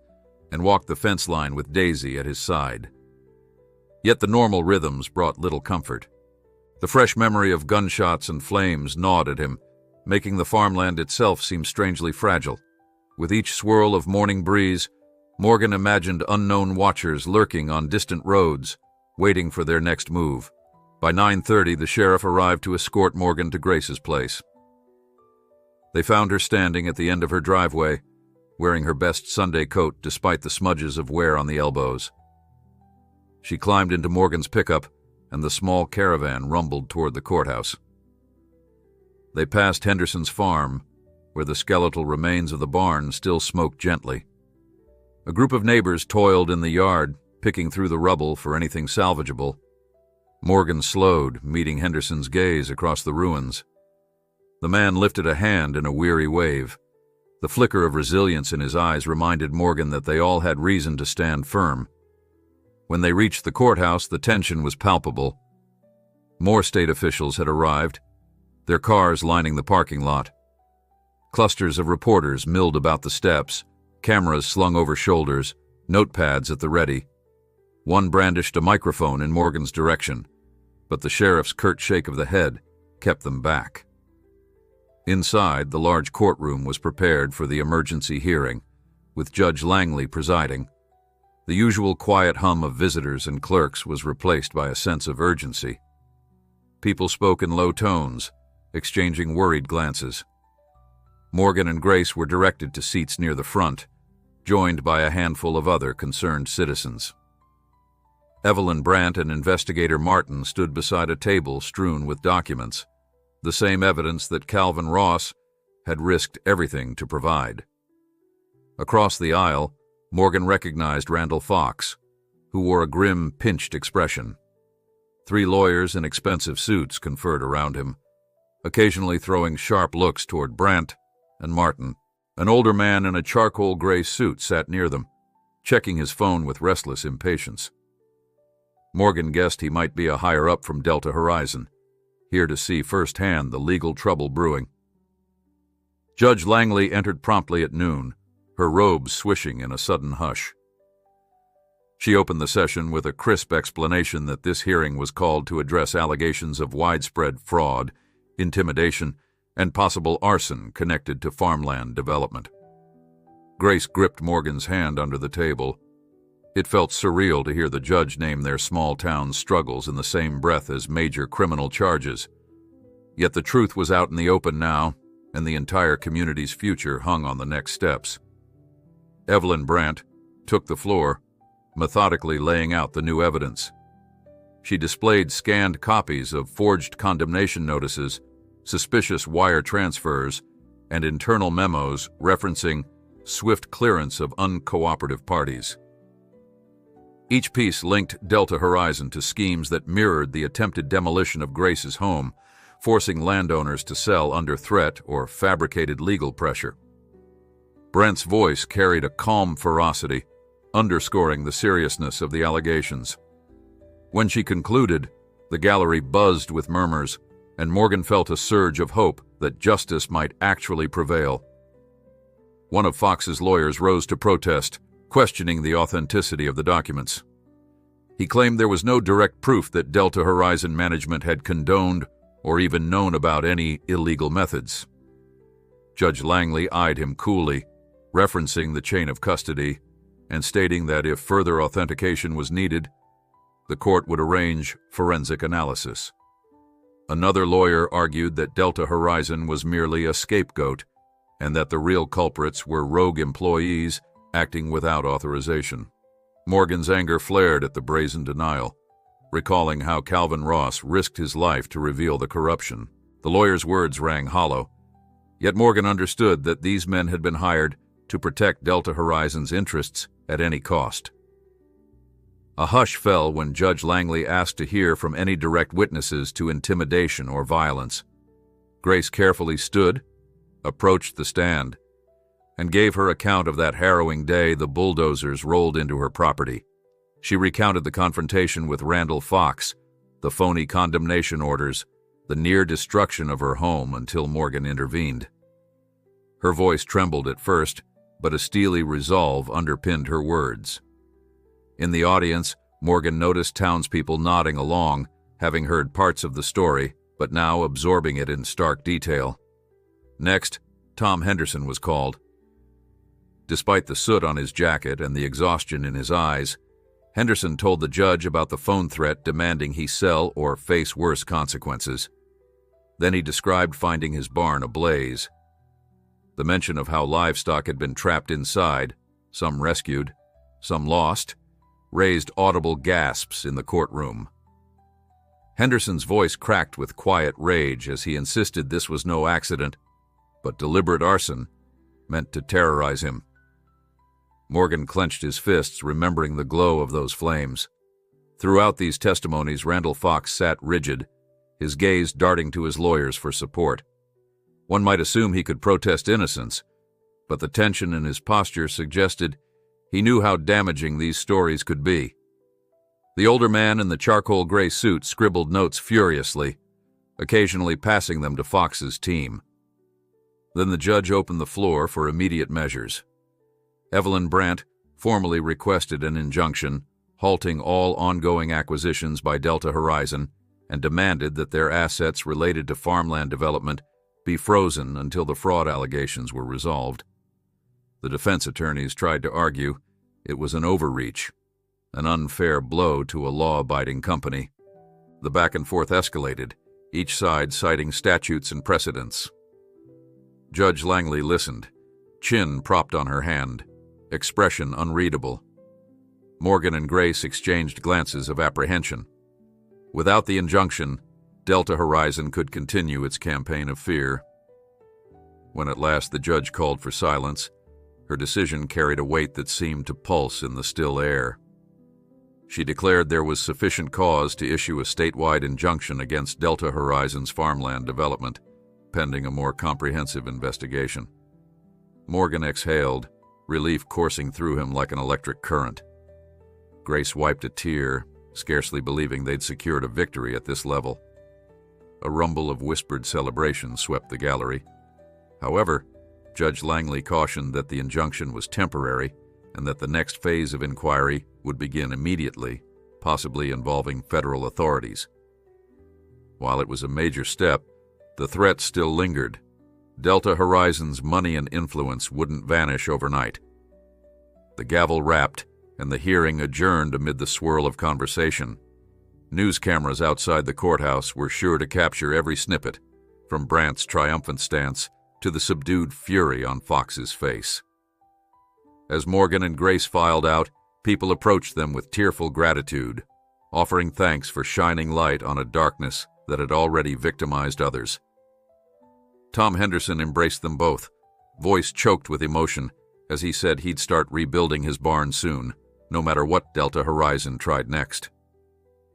and walked the fence line with Daisy at his side. Yet the normal rhythms brought little comfort. The fresh memory of gunshots and flames gnawed at him, making the farmland itself seem strangely fragile. With each swirl of morning breeze, Morgan imagined unknown watchers lurking on distant roads, waiting for their next move. By 9:30, the sheriff arrived to escort Morgan to Grace's place. They found her standing at the end of her driveway, wearing her best Sunday coat despite the smudges of wear on the elbows. She climbed into Morgan's pickup, and the small caravan rumbled toward the courthouse. They passed Henderson's farm, where the skeletal remains of the barn still smoked gently. A group of neighbors toiled in the yard, picking through the rubble for anything salvageable. Morgan slowed, meeting Henderson's gaze across the ruins. The man lifted a hand in a weary wave. The flicker of resilience in his eyes reminded Morgan that they all had reason to stand firm. When they reached the courthouse, the tension was palpable. More state officials had arrived, their cars lining the parking lot. Clusters of reporters milled about the steps, cameras slung over shoulders, notepads at the ready. One brandished a microphone in Morgan's direction, but the sheriff's curt shake of the head kept them back. Inside, the large courtroom was prepared for the emergency hearing, with Judge Langley presiding. The usual quiet hum of visitors and clerks was replaced by a sense of urgency. People spoke in low tones, exchanging worried glances. Morgan and Grace were directed to seats near the front, joined by a handful of other concerned citizens. Evelyn Brandt and Investigator Martin stood beside a table strewn with documents, the same evidence that Calvin Ross had risked everything to provide. Across the aisle, Morgan recognized Randall Fox, who wore a grim, pinched expression. 3 lawyers in expensive suits conferred around him, occasionally throwing sharp looks toward Brandt and Martin. An older man in a charcoal gray suit sat near them, checking his phone with restless impatience. Morgan guessed he might be a higher-up from Delta Horizon, here to see firsthand the legal trouble brewing. Judge Langley entered promptly at noon, her robes swishing in a sudden hush. She opened the session with a crisp explanation that this hearing was called to address allegations of widespread fraud, intimidation, and possible arson connected to farmland development. Grace gripped Morgan's hand under the table. It felt surreal to hear the judge name their small town struggles in the same breath as major criminal charges. Yet the truth was out in the open now, and the entire community's future hung on the next steps. Evelyn Brandt took the floor, methodically laying out the new evidence. She displayed scanned copies of forged condemnation notices, suspicious wire transfers, and internal memos referencing swift clearance of uncooperative parties. Each piece linked Delta Horizon to schemes that mirrored the attempted demolition of Grace's home, forcing landowners to sell under threat or fabricated legal pressure. Brent's voice carried a calm ferocity, underscoring the seriousness of the allegations. When she concluded, the gallery buzzed with murmurs, and Morgan felt a surge of hope that justice might actually prevail. One of Fox's lawyers rose to protest, questioning the authenticity of the documents. He claimed there was no direct proof that Delta Horizon management had condoned or even known about any illegal methods. Judge Langley eyed him coolly, referencing the chain of custody and stating that if further authentication was needed, the court would arrange forensic analysis. Another lawyer argued that Delta Horizon was merely a scapegoat and that the real culprits were rogue employees acting without authorization. Morgan's anger flared at the brazen denial, recalling how Calvin Ross risked his life to reveal the corruption. The lawyer's words rang hollow, yet Morgan understood that these men had been hired to protect Delta Horizon's interests at any cost. A hush fell when Judge Langley asked to hear from any direct witnesses to intimidation or violence. Grace carefully stood, approached the stand, and gave her account of that harrowing day the Bulldozers rolled into her property. She recounted the confrontation with Randall Fox, the phony condemnation orders, the near destruction of her home until Morgan intervened. Her voice trembled at first, but a steely resolve underpinned her words. In the audience, Morgan noticed townspeople nodding along, having heard parts of the story, but now absorbing it in stark detail. Next, Tom Henderson was called. Despite the soot on his jacket and the exhaustion in his eyes, Henderson told the judge about the phone threat demanding he sell or face worse consequences. Then he described finding his barn ablaze. The mention of how livestock had been trapped inside, some rescued, some lost, raised audible gasps in the courtroom. Henderson's voice cracked with quiet rage as he insisted this was no accident, but deliberate arson, meant to terrorize him. Morgan clenched his fists, remembering the glow of those flames. Throughout these testimonies, Randall Fox sat rigid, his gaze darting to his lawyers for support. One might assume he could protest innocence, but the tension in his posture suggested he knew how damaging these stories could be. The older man in the charcoal gray suit scribbled notes furiously, occasionally passing them to Fox's team. Then the judge opened the floor for immediate measures. Evelyn Brandt formally requested an injunction, halting all ongoing acquisitions by Delta Horizon, and demanded that their assets related to farmland development be frozen until the fraud allegations were resolved. The defense attorneys tried to argue it was an overreach, an unfair blow to a law-abiding company. The back and forth escalated, each side citing statutes and precedents. Judge Langley listened, chin propped on her hand, expression unreadable. Morgan and Grace exchanged glances of apprehension. Without the injunction, Delta Horizon could continue its campaign of fear. When at last the judge called for silence, her decision carried a weight that seemed to pulse in the still air. She declared there was sufficient cause to issue a statewide injunction against Delta Horizon's farmland development, pending a more comprehensive investigation. Morgan exhaled, relief coursing through him like an electric current. Grace wiped a tear, scarcely believing they'd secured a victory at this level. A rumble of whispered celebration swept the gallery. However, Judge Langley cautioned that the injunction was temporary and that the next phase of inquiry would begin immediately, possibly involving federal authorities. While it was a major step, the threat still lingered. Delta Horizon's money and influence wouldn't vanish overnight. The gavel rapped, and the hearing adjourned amid the swirl of conversation. News cameras outside the courthouse were sure to capture every snippet, from Brandt's triumphant stance to the subdued fury on Fox's face. As Morgan and Grace filed out, people approached them with tearful gratitude, offering thanks for shining light on a darkness that had already victimized others. Tom Henderson embraced them both, voice choked with emotion, as he said he'd start rebuilding his barn soon, no matter what Delta Horizon tried next.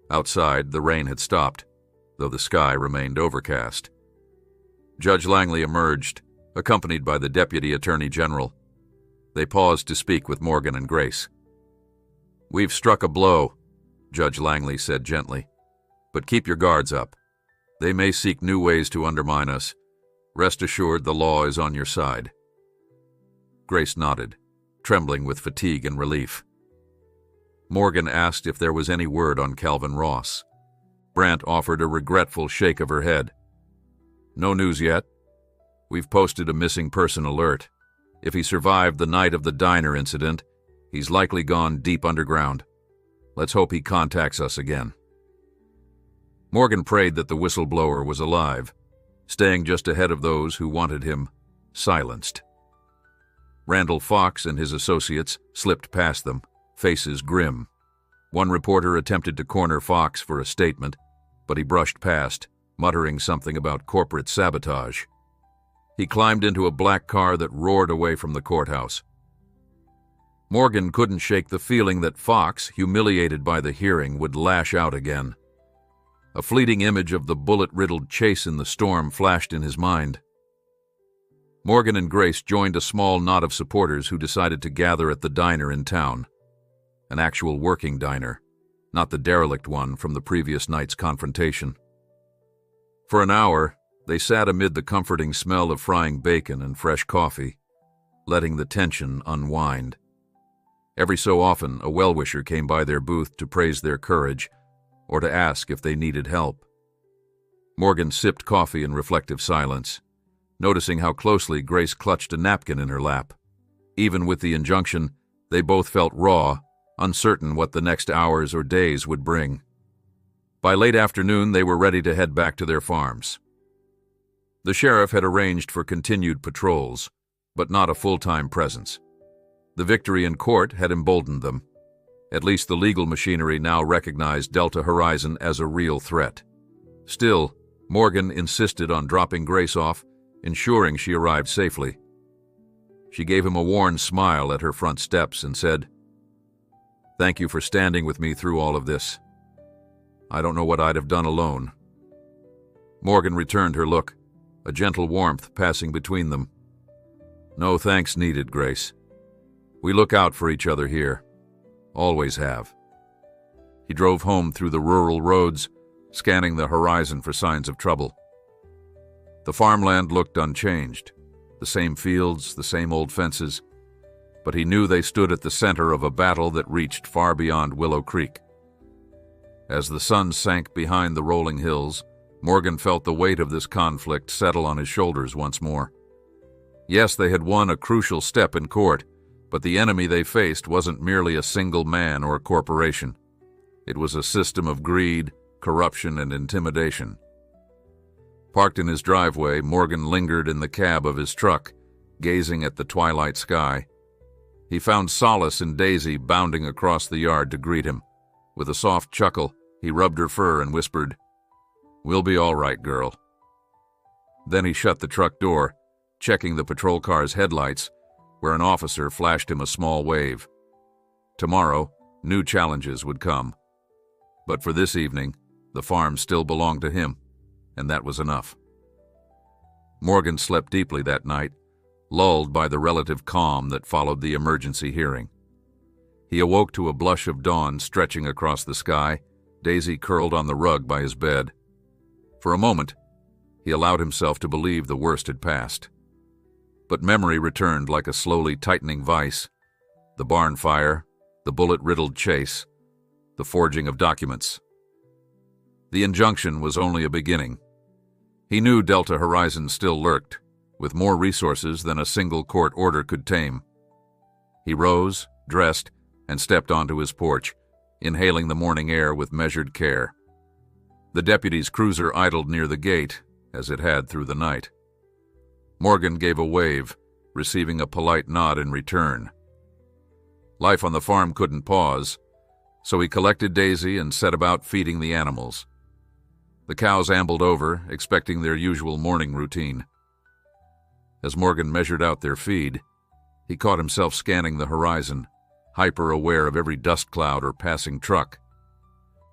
Outside, the rain had stopped, though the sky remained overcast. Judge Langley emerged, accompanied by the Deputy Attorney General. They paused to speak with Morgan and Grace. "We've struck a blow," Judge Langley said gently, "but keep your guards up. They may seek new ways to undermine us. Rest assured the law is on your side." Grace nodded, trembling with fatigue and relief. Morgan asked if there was any word on Calvin Ross. Brandt offered a regretful shake of her head. "No news yet. We've posted a missing person alert. If he survived the night of the diner incident, he's likely gone deep underground. Let's hope he contacts us again." Morgan prayed that the whistleblower was alive, staying just ahead of those who wanted him silenced. Randall Fox and his associates slipped past them, faces grim. One reporter attempted to corner Fox for a statement, but he brushed past, muttering something about corporate sabotage. He climbed into a black car that roared away from the courthouse. Morgan couldn't shake the feeling that Fox, humiliated by the hearing, would lash out again. A fleeting image of the bullet-riddled chase in the storm flashed in his mind. Morgan and Grace joined a small knot of supporters who decided to gather at the diner in town. An actual working diner, not the derelict one from the previous night's confrontation. For an hour, they sat amid the comforting smell of frying bacon and fresh coffee, letting the tension unwind. Every so often, a well-wisher came by their booth to praise their courage, or to ask if they needed help. Morgan sipped coffee in reflective silence, noticing how closely Grace clutched a napkin in her lap. Even with the injunction, they both felt raw, uncertain what the next hours or days would bring. By late afternoon, they were ready to head back to their farms. The sheriff had arranged for continued patrols, but not a full-time presence. The victory in court had emboldened them. At least the legal machinery now recognized Delta Horizon as a real threat. Still, Morgan insisted on dropping Grace off, ensuring she arrived safely. She gave him a worn smile at her front steps and said, "Thank you for standing with me through all of this. I don't know what I'd have done alone." Morgan returned her look, a gentle warmth passing between them. "No thanks needed, Grace. We look out for each other here. Always have." He drove home through the rural roads, scanning the horizon for signs of trouble. The farmland looked unchanged, the same fields, the same old fences, but he knew they stood at the center of a battle that reached far beyond Willow Creek. As the sun sank behind the rolling hills, Morgan felt the weight of this conflict settle on his shoulders once more. Yes, they had won a crucial step in court, but the enemy they faced wasn't merely a single man or corporation. It was a system of greed, corruption, and intimidation. Parked in his driveway, Morgan lingered in the cab of his truck, gazing at the twilight sky. He found solace in Daisy bounding across the yard to greet him. With a soft chuckle, he rubbed her fur and whispered, "We'll be all right, girl." Then he shut the truck door, checking the patrol car's headlights, where an officer flashed him a small wave. Tomorrow, new challenges would come. But for this evening, the farm still belonged to him, and that was enough. Morgan slept deeply that night, lulled by the relative calm that followed the emergency hearing. He awoke to a blush of dawn stretching across the sky, Daisy curled on the rug by his bed. For a moment, he allowed himself to believe the worst had passed. But memory returned like a slowly tightening vice. The barn fire, the bullet-riddled chase, the forging of documents. The injunction was only a beginning. He knew Delta Horizon still lurked, with more resources than a single court order could tame. He rose, dressed, and stepped onto his porch, inhaling the morning air with measured care. The deputy's cruiser idled near the gate, as it had through the night. Morgan gave a wave, receiving a polite nod in return. Life on the farm couldn't pause, so he collected Daisy and set about feeding the animals. The cows ambled over, expecting their usual morning routine. As Morgan measured out their feed, he caught himself scanning the horizon, hyper-aware of every dust cloud or passing truck.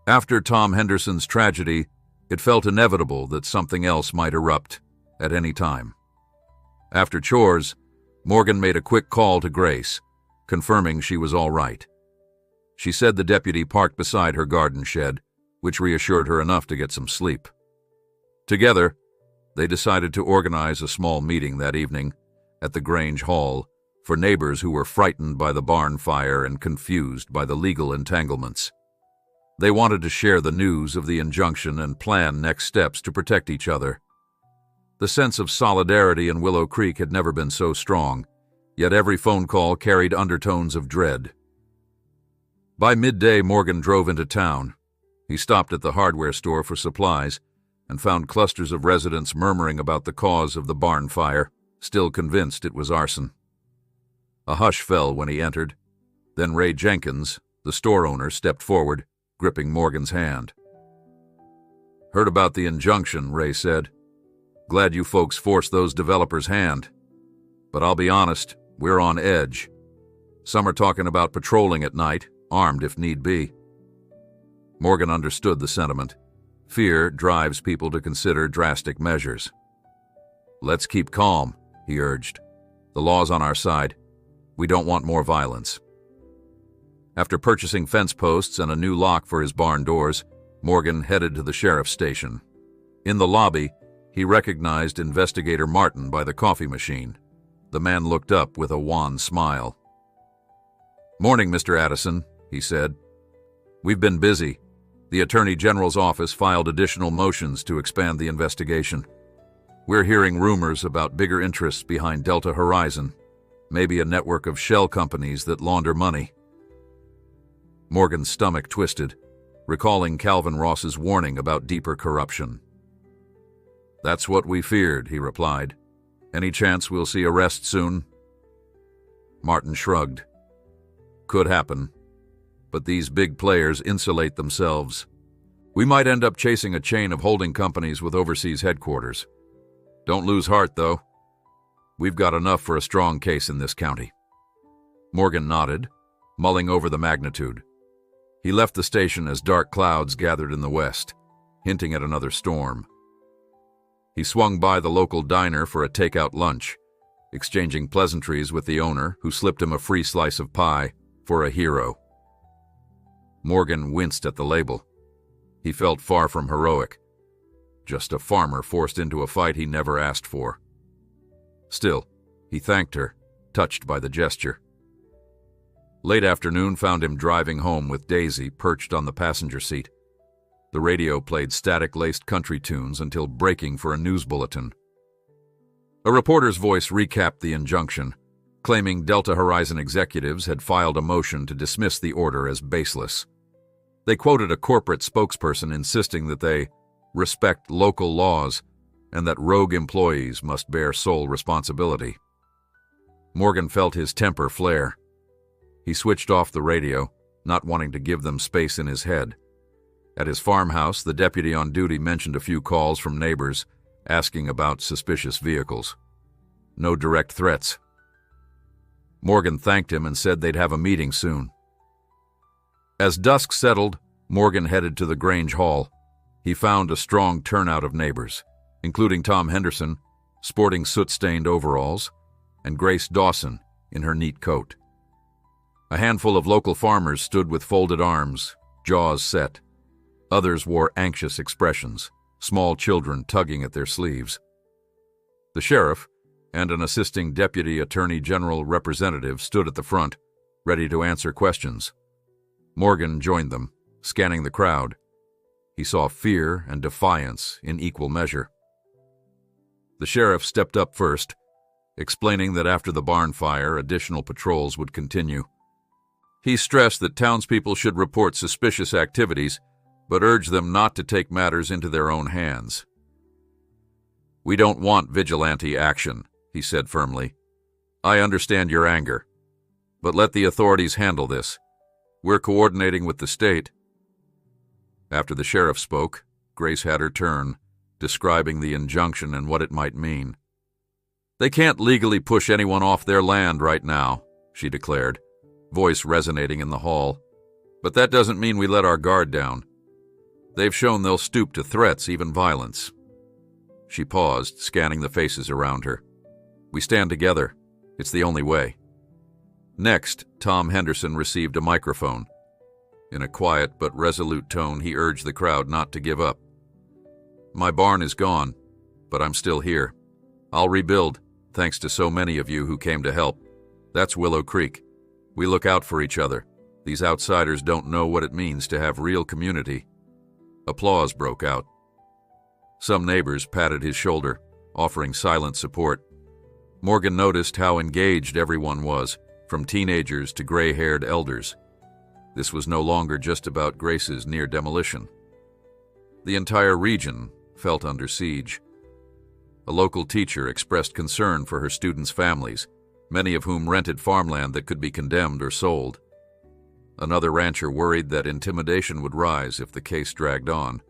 After Tom Henderson's tragedy, it felt inevitable that something else might erupt at any time. After chores, Morgan made a quick call to Grace, confirming she was all right. She said the deputy parked beside her garden shed, which reassured her enough to get some sleep. Together, they decided to organize a small meeting that evening at the Grange Hall for neighbors who were frightened by the barn fire and confused by the legal entanglements. They wanted to share the news of the injunction and plan next steps to protect each other. The sense of solidarity in Willow Creek had never been so strong, yet every phone call carried undertones of dread. By midday, Morgan drove into town. He stopped at the hardware store for supplies and found clusters of residents murmuring about the cause of the barn fire, still convinced it was arson. A hush fell when he entered. Then Ray Jenkins, the store owner, stepped forward, gripping Morgan's hand. "Heard about the injunction," Ray said. "Glad you folks forced those developers' hand. But I'll be honest, we're on edge. Some are talking about patrolling at night, armed if need be." Morgan understood the sentiment. Fear drives people to consider drastic measures. "Let's keep calm," he urged. "The law's on our side. We don't want more violence." After purchasing fence posts and a new lock for his barn doors, Morgan headed to the sheriff's station. In the lobby, he recognized Investigator Martin by the coffee machine. The man looked up with a wan smile. "Morning, Mr. Addison," he said. "We've been busy. The Attorney General's office filed additional motions to expand the investigation. We're hearing rumors about bigger interests behind Delta Horizon, maybe a network of shell companies that launder money. Morgan's stomach twisted, recalling Calvin Ross's warning about deeper corruption. "That's what we feared," he replied. "Any chance we'll see arrests soon?" Martin shrugged. "Could happen. But these big players insulate themselves. We might end up chasing a chain of holding companies with overseas headquarters. Don't lose heart, though. We've got enough for a strong case in this county." Morgan nodded, mulling over the magnitude. He left the station as dark clouds gathered in the west, hinting at another storm. He swung by the local diner for a takeout lunch, exchanging pleasantries with the owner, who slipped him a free slice of pie for a hero. Morgan winced at the label. He felt far from heroic. Just a farmer forced into a fight he never asked for. Still, he thanked her, touched by the gesture. Late afternoon found him driving home with Daisy perched on the passenger seat. The radio played static-laced country tunes until breaking for a news bulletin. A reporter's voice recapped the injunction, claiming Delta Horizon executives had filed a motion to dismiss the order as baseless. They quoted a corporate spokesperson insisting that they respect local laws and that rogue employees must bear sole responsibility. Morgan felt his temper flare. He switched off the radio, not wanting to give them space in his head. At his farmhouse, the deputy on duty mentioned a few calls from neighbors asking about suspicious vehicles. No direct threats. Morgan thanked him and said they'd have a meeting soon. As dusk settled, Morgan headed to the Grange Hall. He found a strong turnout of neighbors, including Tom Henderson, sporting soot-stained overalls, and Grace Dawson in her neat coat. A handful of local farmers stood with folded arms, jaws set. Others wore anxious expressions, small children tugging at their sleeves. The sheriff and an assisting deputy attorney general representative stood at the front, ready to answer questions. Morgan joined them, scanning the crowd. He saw fear and defiance in equal measure. The sheriff stepped up first, explaining that after the barn fire, additional patrols would continue. He stressed that townspeople should report suspicious activities, but urged them not to take matters into their own hands. "We don't want vigilante action," he said firmly. "I understand your anger, but let the authorities handle this. We're coordinating with the state." After the sheriff spoke, Grace had her turn, describing the injunction and what it might mean. "They can't legally push anyone off their land right now," she declared, voice resonating in the hall. "But that doesn't mean we let our guard down. They've shown they'll stoop to threats, even violence." She paused, scanning the faces around her. "We stand together. It's the only way." Next, Tom Henderson received a microphone. In a quiet but resolute tone, he urged the crowd not to give up. "My barn is gone, but I'm still here. I'll rebuild, thanks to so many of you who came to help. That's Willow Creek. We look out for each other. These outsiders don't know what it means to have real community." Applause broke out. Some neighbors patted his shoulder, offering silent support. Morgan noticed how engaged everyone was, from teenagers to gray-haired elders. This was no longer just about Grace's near demolition. The entire region felt under siege. A local teacher expressed concern for her students' families, many of whom rented farmland that could be condemned or sold. Another rancher worried that intimidation would rise if the case dragged on.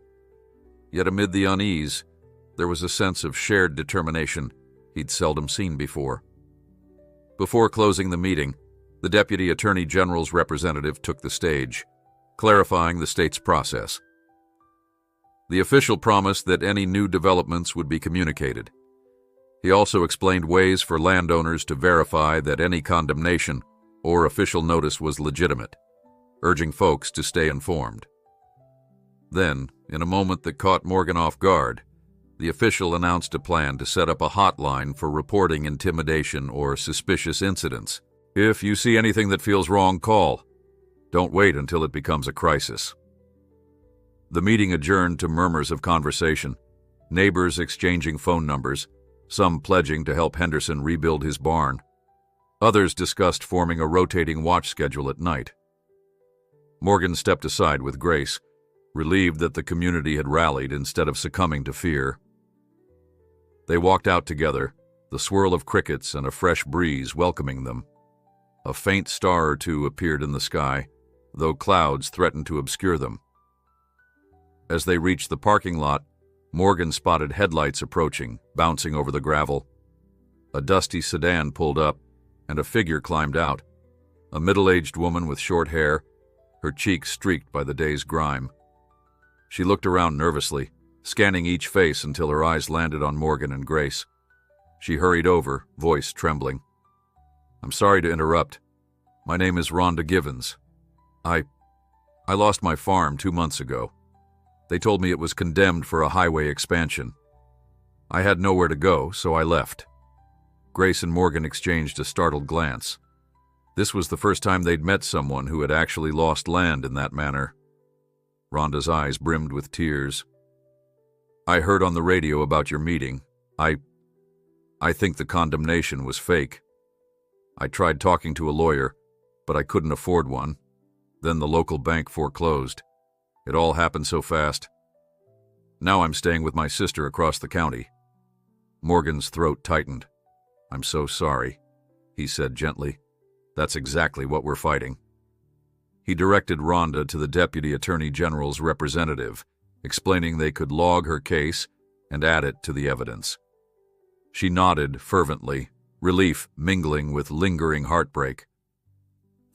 Yet amid the unease, there was a sense of shared determination he'd seldom seen before. Before closing the meeting, the Deputy Attorney General's representative took the stage, clarifying the state's process. The official promised that any new developments would be communicated. He also explained ways for landowners to verify that any condemnation or official notice was legitimate, urging folks to stay informed. Then, in a moment that caught Morgan off guard, the official announced a plan to set up a hotline for reporting intimidation or suspicious incidents. "If you see anything that feels wrong, call. Don't wait until it becomes a crisis." The meeting adjourned to murmurs of conversation, neighbors exchanging phone numbers, some pledging to help Henderson rebuild his barn. Others discussed forming a rotating watch schedule at night. Morgan stepped aside with Grace, relieved that the community had rallied instead of succumbing to fear. They walked out together, the swirl of crickets and a fresh breeze welcoming them. A faint star or two appeared in the sky, though clouds threatened to obscure them. As they reached the parking lot, Morgan spotted headlights approaching, bouncing over the gravel. A dusty sedan pulled up, and a figure climbed out, a middle-aged woman with short hair, her cheeks streaked by the day's grime. She looked around nervously, scanning each face until her eyes landed on Morgan and Grace. She hurried over, voice trembling. "I'm sorry to interrupt. My name is Rhonda Givens. I lost my farm 2 months ago. They told me it was condemned for a highway expansion. I had nowhere to go, so I left." Grace and Morgan exchanged a startled glance. This was the first time they'd met someone who had actually lost land in that manner. Rhonda's eyes brimmed with tears. "I heard on the radio about your meeting. I think the condemnation was fake. I tried talking to a lawyer, but I couldn't afford one. Then the local bank foreclosed. It all happened so fast. Now I'm staying with my sister across the county." Morgan's throat tightened. "I'm so sorry," he said gently. "That's exactly what we're fighting." He directed Rhonda to the Deputy Attorney General's representative, explaining they could log her case and add it to the evidence. She nodded fervently, relief mingling with lingering heartbreak.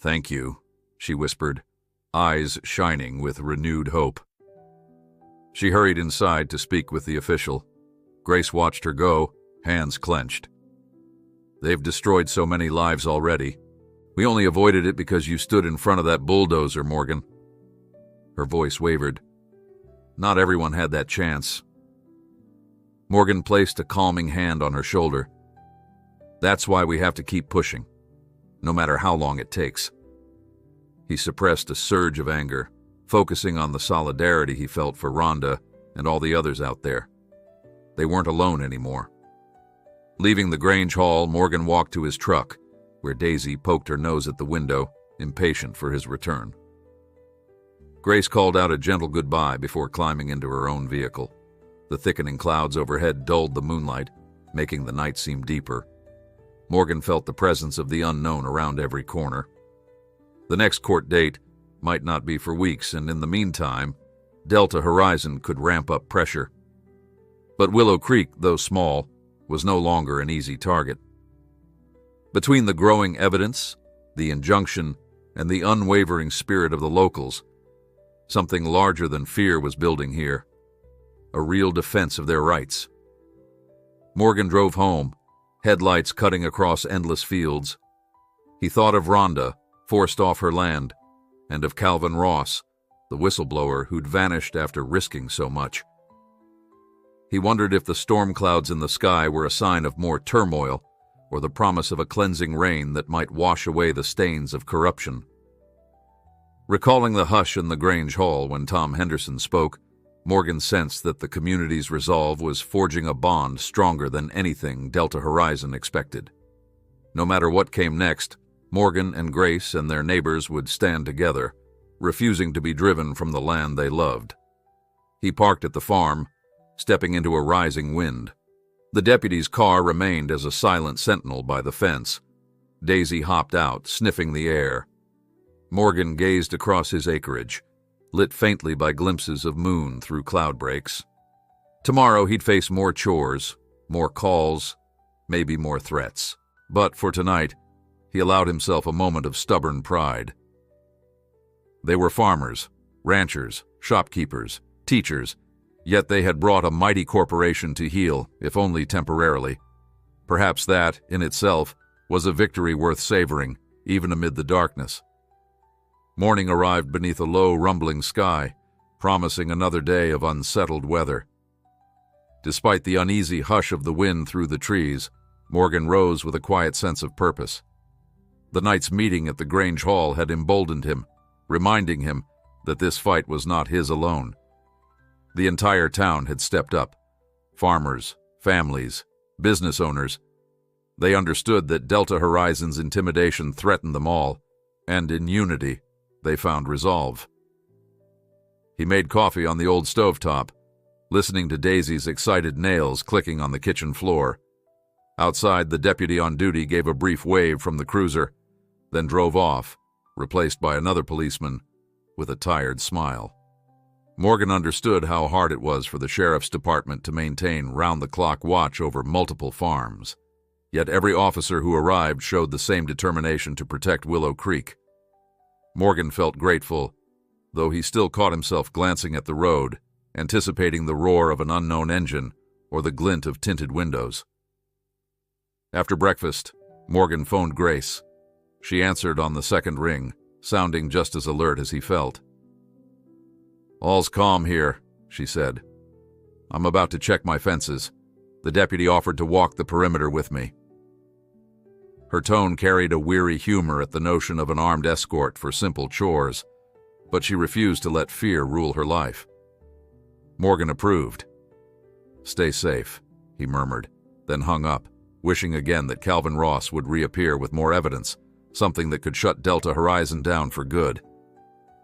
"Thank you," she whispered, eyes shining with renewed hope. She hurried inside to speak with the official. Grace watched her go, hands clenched. "They've destroyed so many lives already. We only avoided it because you stood in front of that bulldozer, Morgan." Her voice wavered. "Not everyone had that chance." Morgan placed a calming hand on her shoulder. "That's why we have to keep pushing, no matter how long it takes." He suppressed a surge of anger, focusing on the solidarity he felt for Rhonda and all the others out there. They weren't alone anymore. Leaving the Grange Hall, Morgan walked to his truck, where Daisy poked her nose at the window, impatient for his return. Grace called out a gentle goodbye before climbing into her own vehicle. The thickening clouds overhead dulled the moonlight, making the night seem deeper. Morgan felt the presence of the unknown around every corner. The next court date might not be for weeks, and in the meantime, Delta Horizon could ramp up pressure. But Willow Creek, though small, was no longer an easy target. Between the growing evidence, the injunction, and the unwavering spirit of the locals, something larger than fear was building here, a real defense of their rights. Morgan drove home, headlights cutting across endless fields. He thought of Rhonda, forced off her land, and of Calvin Ross, the whistleblower who'd vanished after risking so much. He wondered if the storm clouds in the sky were a sign of more turmoil, or the promise of a cleansing rain that might wash away the stains of corruption. Recalling the hush in the Grange Hall when Tom Henderson spoke, Morgan sensed that the community's resolve was forging a bond stronger than anything Delta Horizon expected. No matter what came next, Morgan and Grace and their neighbors would stand together, refusing to be driven from the land they loved. He parked at the farm, stepping into a rising wind. The deputy's car remained as a silent sentinel by the fence. Daisy hopped out, sniffing the air. Morgan gazed across his acreage, lit faintly by glimpses of moon through cloud breaks. Tomorrow he'd face more chores, more calls, maybe more threats. But for tonight, he allowed himself a moment of stubborn pride. They were farmers, ranchers, shopkeepers, teachers, yet they had brought a mighty corporation to heel, if only temporarily. Perhaps that, in itself, was a victory worth savoring, even amid the darkness. Morning arrived beneath a low, rumbling sky, promising another day of unsettled weather. Despite the uneasy hush of the wind through the trees, Morgan rose with a quiet sense of purpose. The night's meeting at the Grange Hall had emboldened him, reminding him that this fight was not his alone. The entire town had stepped up. Farmers, families, business owners. They understood that Delta Horizon's intimidation threatened them all, and in unity, they found resolve. He made coffee on the old stovetop, listening to Daisy's excited nails clicking on the kitchen floor. Outside, the deputy on duty gave a brief wave from the cruiser, then drove off, replaced by another policeman with a tired smile. Morgan understood how hard it was for the sheriff's department to maintain round-the-clock watch over multiple farms. Yet every officer who arrived showed the same determination to protect Willow Creek. Morgan felt grateful, though he still caught himself glancing at the road, anticipating the roar of an unknown engine or the glint of tinted windows. After breakfast, Morgan phoned Grace. She answered on the second ring, sounding just as alert as he felt. "All's calm here," she said. "I'm about to check my fences. The deputy offered to walk the perimeter with me." Her tone carried a weary humor at the notion of an armed escort for simple chores, but she refused to let fear rule her life. Morgan approved. "Stay safe," he murmured, then hung up, wishing again that Calvin Ross would reappear with more evidence, something that could shut Delta Horizon down for good.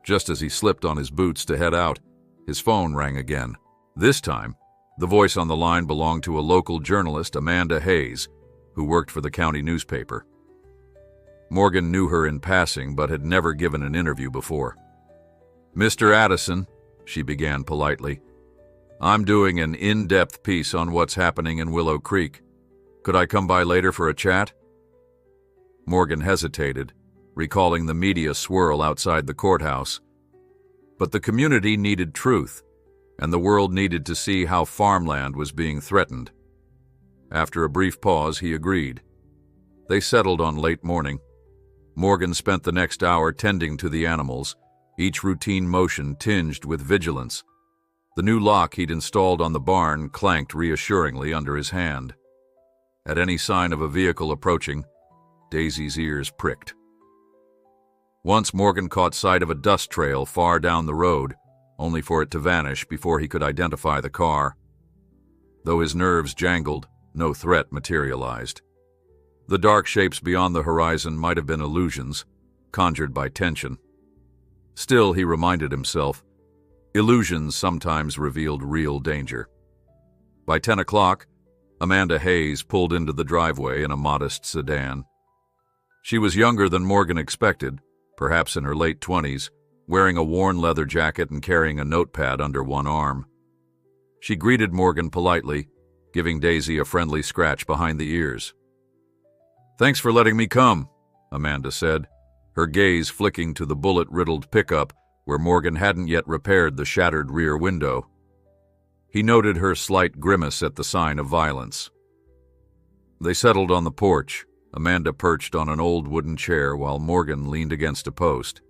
Just as he slipped on his boots to head out, his phone rang again. This time, the voice on the line belonged to a local journalist, Amanda Hayes, who worked for the county newspaper. Morgan knew her in passing but had never given an interview before. "Mr. Addison," she began politely, "I'm doing an in-depth piece on what's happening in Willow Creek. Could I come by later for a chat?" Morgan hesitated, recalling the media swirl outside the courthouse. But the community needed truth, and the world needed to see how farmland was being threatened. After a brief pause, he agreed. They settled on late morning. Morgan spent the next hour tending to the animals, each routine motion tinged with vigilance. The new lock he'd installed on the barn clanked reassuringly under his hand. At any sign of a vehicle approaching, Daisy's ears pricked. Once Morgan caught sight of a dust trail far down the road, only for it to vanish before he could identify the car. Though his nerves jangled, no threat materialized. The dark shapes beyond the horizon might have been illusions, conjured by tension. Still, he reminded himself, illusions sometimes revealed real danger. By 10 o'clock, Amanda Hayes pulled into the driveway in a modest sedan. She was younger than Morgan expected, perhaps in her late 20s, wearing a worn leather jacket and carrying a notepad under one arm. She greeted Morgan politely, giving Daisy a friendly scratch behind the ears. "Thanks for letting me come," Amanda said, her gaze flicking to the bullet-riddled pickup where Morgan hadn't yet repaired the shattered rear window. He noted her slight grimace at the sign of violence. They settled on the porch, Amanda perched on an old wooden chair while Morgan leaned against a post.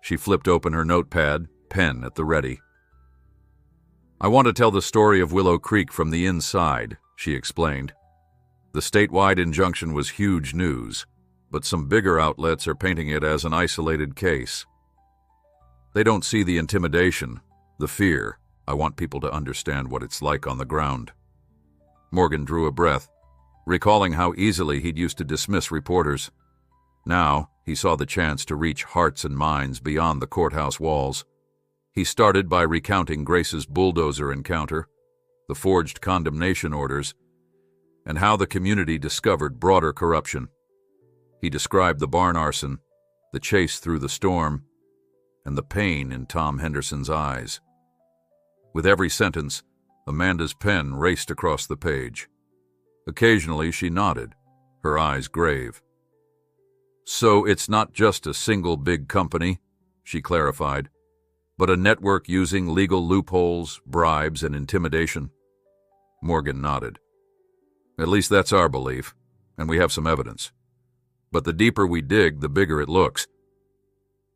She flipped open her notepad, pen at the ready. "I want to tell the story of Willow Creek from the inside," she explained. The statewide injunction was huge news, but some bigger outlets are painting it as an isolated case. They don't see the intimidation, the fear. I want people to understand what it's like on the ground. Morgan drew a breath, recalling how easily he'd used to dismiss reporters. Now, he saw the chance to reach hearts and minds beyond the courthouse walls. He started by recounting Grace's bulldozer encounter, the forged condemnation orders, and how the community discovered broader corruption. He described the barn arson, the chase through the storm, and the pain in Tom Henderson's eyes. With every sentence, Amanda's pen raced across the page. Occasionally she nodded, her eyes grave. "So it's not just a single big company," she clarified, "but a network using legal loopholes, bribes, and intimidation?" Morgan nodded. "At least that's our belief, and we have some evidence. But the deeper we dig, the bigger it looks."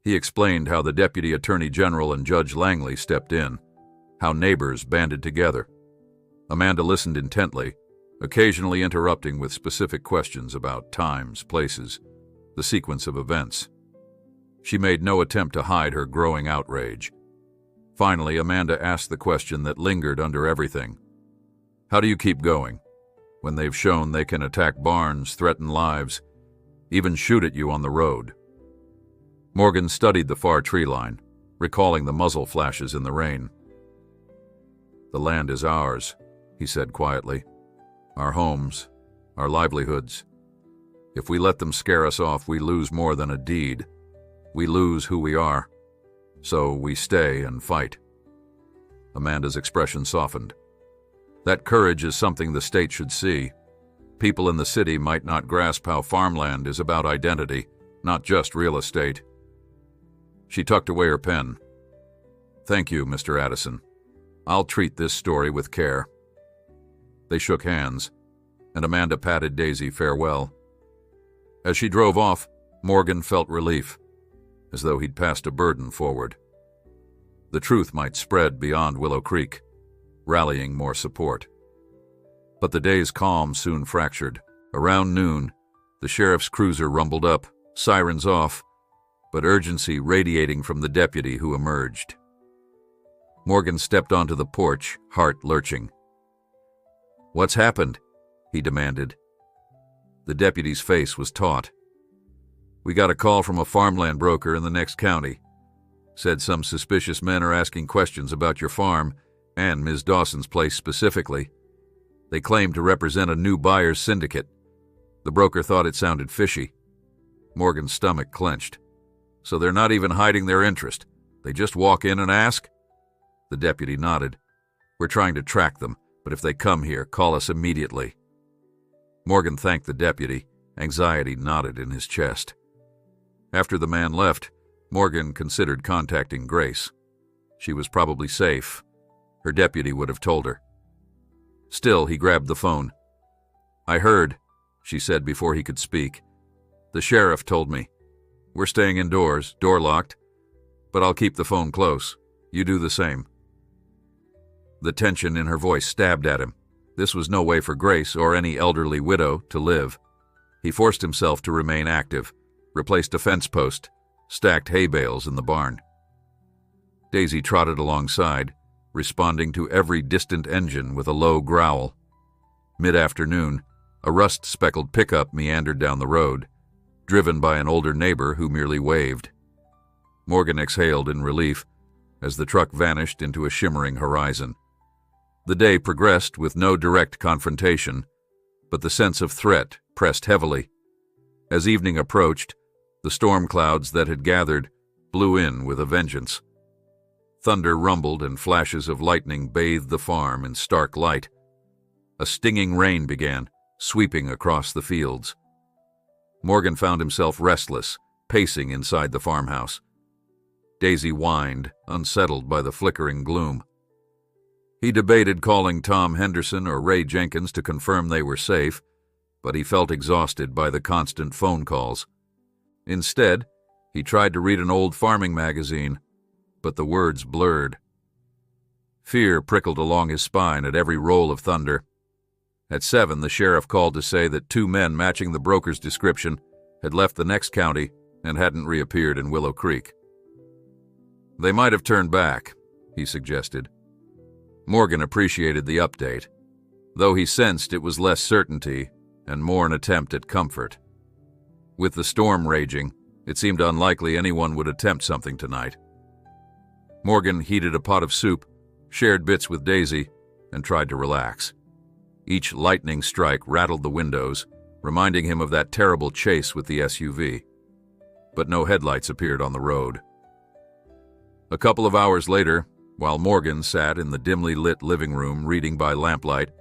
He explained how the Deputy Attorney General and Judge Langley stepped in, how neighbors banded together. Amanda listened intently, occasionally interrupting with specific questions about times, places, the sequence of events. She made no attempt to hide her growing outrage. Finally, Amanda asked the question that lingered under everything. How do you keep going when they've shown they can attack barns, threaten lives, even shoot at you on the road? Morgan studied the far tree line, recalling the muzzle flashes in the rain. The land is ours, he said quietly. Our homes, our livelihoods. If we let them scare us off, we lose more than a deed. We lose who we are. So we stay and fight. Amanda's expression softened. That courage is something the state should see. People in the city might not grasp how farmland is about identity, not just real estate. She tucked away her pen. Thank you, Mr. Addison. I'll treat this story with care. They shook hands, and Amanda patted Daisy farewell. As she drove off, Morgan felt relief, as though he'd passed a burden forward. The truth might spread beyond Willow Creek, rallying more support. But the day's calm soon fractured. Around noon, the sheriff's cruiser rumbled up, sirens off, but urgency radiating from the deputy who emerged. Morgan stepped onto the porch, heart lurching. What's happened? He demanded. The deputy's face was taut. We got a call from a farmland broker in the next county. Said some suspicious men are asking questions about your farm and Ms. Dawson's place specifically. They claim to represent a new buyer's syndicate. The broker thought it sounded fishy. Morgan's stomach clenched. So they're not even hiding their interest. They just walk in and ask? The deputy nodded. We're trying to track them, but if they come here, call us immediately. Morgan thanked the deputy. Anxiety knotted in his chest. After the man left, Morgan considered contacting Grace. She was probably safe. Her deputy would have told her. Still, he grabbed the phone. I heard, she said before he could speak. The sheriff told me. We're staying indoors, door locked, but I'll keep the phone close. You do the same. The tension in her voice stabbed at him. This was no way for Grace or any elderly widow to live. He forced himself to remain active, replaced a fence post, stacked hay bales in the barn. Daisy trotted alongside, responding to every distant engine with a low growl. Mid-afternoon, a rust-speckled pickup meandered down the road, driven by an older neighbor who merely waved. Morgan exhaled in relief as the truck vanished into a shimmering horizon. The day progressed with no direct confrontation, but the sense of threat pressed heavily. As evening approached, the storm clouds that had gathered blew in with a vengeance. Thunder rumbled and flashes of lightning bathed the farm in stark light. A stinging rain began, sweeping across the fields. Morgan found himself restless, pacing inside the farmhouse. Daisy whined, unsettled by the flickering gloom. He debated calling Tom Henderson or Ray Jenkins to confirm they were safe, but he felt exhausted by the constant phone calls. Instead, he tried to read an old farming magazine, but the words blurred. Fear prickled along his spine at every roll of thunder. At 7, the sheriff called to say that 2 men matching the broker's description had left the next county and hadn't reappeared in Willow Creek. They might have turned back, he suggested. Morgan appreciated the update, though he sensed it was less certainty and more an attempt at comfort. With the storm raging, it seemed unlikely anyone would attempt something tonight. Morgan heated a pot of soup, shared bits with Daisy, and tried to relax. Each lightning strike rattled the windows, reminding him of that terrible chase with the SUV. But no headlights appeared on the road. A couple of hours later, while Morgan sat in the dimly lit living room reading by lamplight,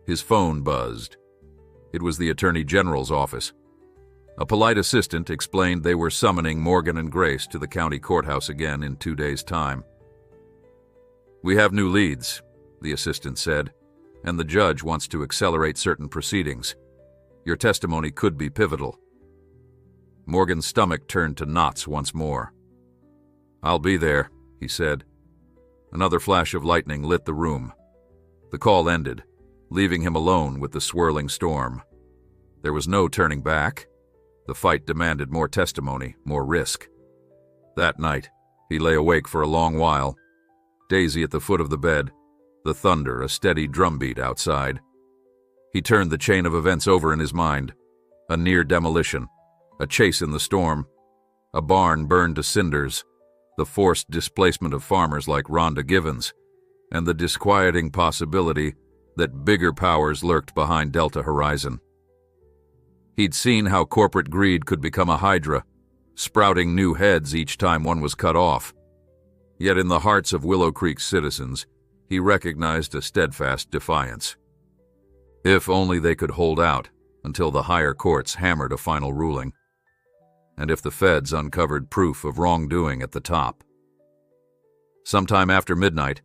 his phone buzzed. It was the Attorney General's office. A polite assistant explained they were summoning Morgan and Grace to the county courthouse again in 2 days' time. We have new leads, the assistant said, and the judge wants to accelerate certain proceedings. Your testimony could be pivotal. Morgan's stomach turned to knots once more. I'll be there, he said. Another flash of lightning lit the room. The call ended, leaving him alone with the swirling storm. There was no turning back. The fight demanded more testimony, more risk. That night, he lay awake for a long while, Daisy at the foot of the bed, the thunder a steady drumbeat outside. He turned the chain of events over in his mind. A near demolition, a chase in the storm, a barn burned to cinders, the forced displacement of farmers like Rhonda Givens, and the disquieting possibility that bigger powers lurked behind Delta Horizon. He'd seen how corporate greed could become a hydra, sprouting new heads each time one was cut off. Yet in the hearts of Willow Creek's citizens, he recognized a steadfast defiance. If only they could hold out until the higher courts hammered a final ruling, and if the feds uncovered proof of wrongdoing at the top. Sometime after midnight,